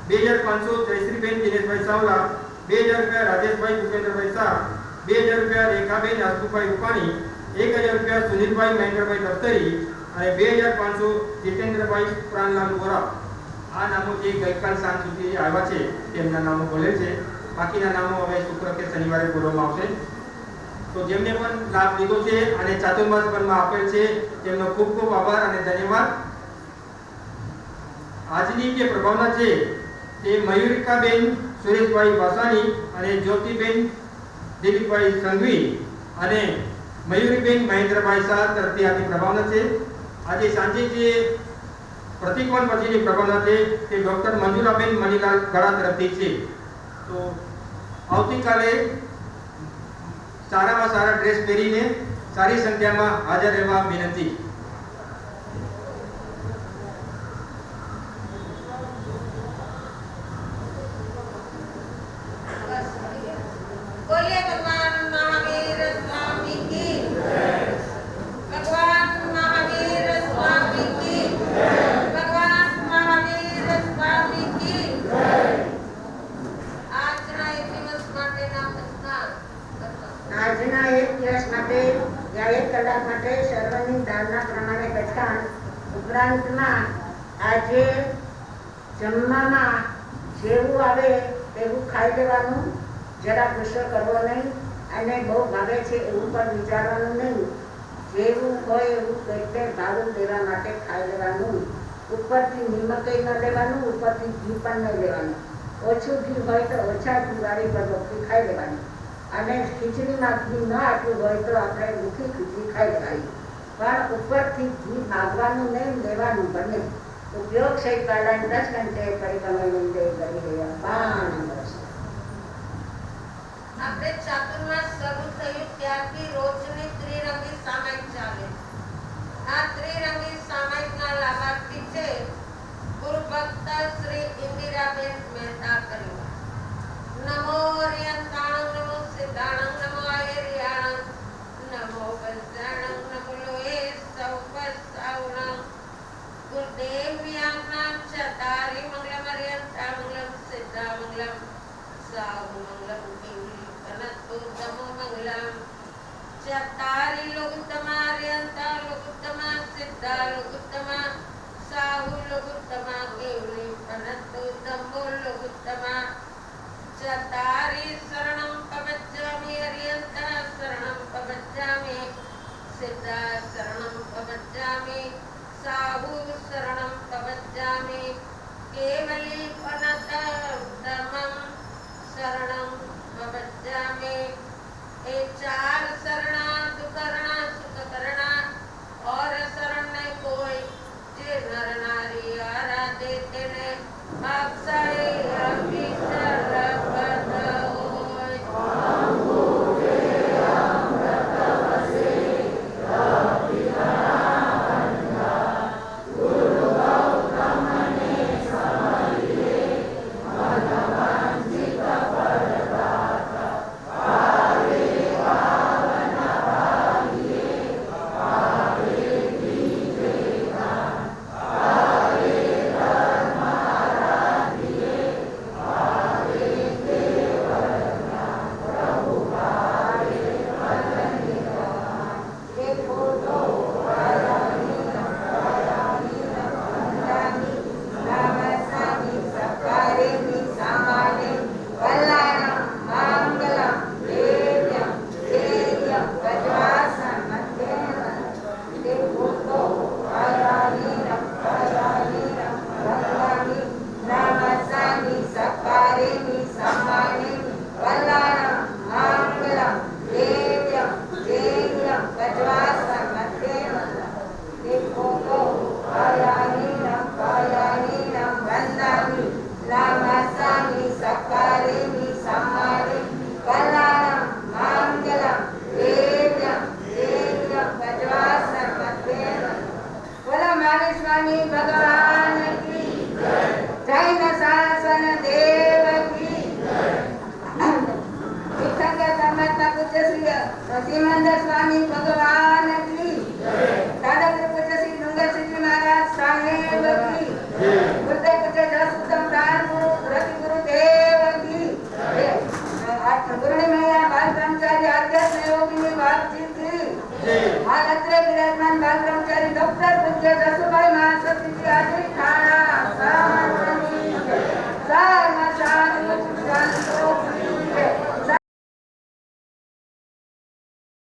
2,500 જયશ્રીબેન દિનેશભાઈ સાવલા. 2,000 રૂપિયા રાજેશભાઈ ભૂપેન્દ્રભાઈ શાહ. 2,000 રૂપિયા રેખાબેન હસમુખભાઈ રૂપાણી. 1,000 રૂપિયા સુનિલભાઈ મહેન્દ્રભાઈ દફતરી અને 2,500 જીતેન્દ્રભાઈ પ્રાણલાલ વોરા. આ નામો જે ગઈકાલ સાંજ સુધી આવ્યા છે તેમના નામો બોલે છે. બાકીના નામો હવે શુક્ર કે શનિવારે બોલવામાં આવશે. તો જેમને પણ લાભ લીધો છે અને ચાતુર્માસ ફંડમાં આપેલ છે તેમનો ખૂબ ખૂબ આભાર અને ધન્યવાદ. આજની જે પ્રભાવના છે તે મયુરિકાબેન સુરેશભાઈ વાસાણી અને જ્યોતિબેન દિલીપભાઈ સંઘવી અને મયુરીબેન મહેન્દ્રભાઈ શાહ તરફથી આની પ્રભાવના છે. આજે સાંજે જે પ્રતિકોણ પછીની પ્રભાવના છે તે ડોક્ટર મંજુલાબેન મણીલાલ ગળા તરફથી છે. તો આવતીકાલે સારામાં સારા ડ્રેસ પહેરીને સારી સંખ્યામાં હાજર રહેવા વિનંતી. બોલીએ ભગવાન મહાવીર સ્વામી કી જય. ભગવાન મહાવીર સ્વામી કી જય. ભગવાન મહાવીર સ્વામી કી જય. આજના એક દિવસ માટેના પ્રશ્ન. આજના એક દિવસ માટે યા 1 કલાક માટે સર્વની ધારણા પ્રમાણે કથાન ઉપરાંતમાં આજે જમવામાં જેવું આવે તેવું ખાઈ લેવાનું, જરા ગુસ્સો કરવો નહીં અને બહુ ભાવે છે એવું પણ વિચારવાનું નહીં. જેવું હોય એવું એટલે ભાવું લેવા માટે ખાઈ લેવાનું. ઉપરથી નિમક ન લેવાનું, ઉપરથી ઘી પણ નહીં લેવાનું. ઓછું ઘી હોય તો ઓછા ઘીવાળી પર રોટલી ખાઈ લેવાની, અને ખીચડીમાં ઘી ન આટલું હોય તો આપણે મીઠી ખીચડી ખાઈ લેવાની, પણ ઉપરથી ઘી માગવાનું નહીં, લેવાનું બંને. ઉપયોગ છે કાળા 10 ઘંटे પરિક્રમા મંદિર કરી રહ્યા 5 વર્ષ. આપણે ચાતુર્માસ શરૂ થયું ત્યારથી રોજની ત્રિરંગી સામાયિક ચાલે. આ ત્રિરંગી સામાયિકના લાભાર્થી છે ગુરુ ભક્ત શ્રી ઇન્દિરાબેન મહેતા પરિવાર. નમો અરિયંતાણં, નમો સિદ્ધાણં, નમો આયર્યાણં, નમો વજ્રાણં, નમો લોહે સૌપસાવણં. ગુરુદેવ વ્યાજ્ઞા ચતારી મંગલમ અરિયંતા મંગલમ સિદ્ધા મંગલમ સાહુ મંગલમ કેવલી કનતો તમો મંગલમ. ચતારી લોકોત્તમા અરિયંતા લોકોત્તમા સિદ્ધા લોકોત્તમા સાહુ લોકોત્તમા કેવલી કનતો તમો લોકોત્તમા. ચતારી શરણં પવજ્જામિ અરિયંતા શરણં પવજ્જામિ સિદ્ધા શરણં પવજ્જામિ સાહુ શરણં પવજ્જામિ કેવલી અનતમં શરણં પવજ્જામિ. એ ચાર શરણા દુકરણા સુખકરણા और शरण नहीं कोई जे नर नारी आराधे तेने अक्षय अविचल पद होय. આ અત્રે વિરાજમાન બાલ બ્રહ્મચારી ડોક્ટર પૂજ્ય જસુભાઈ મહાસતીજી આજે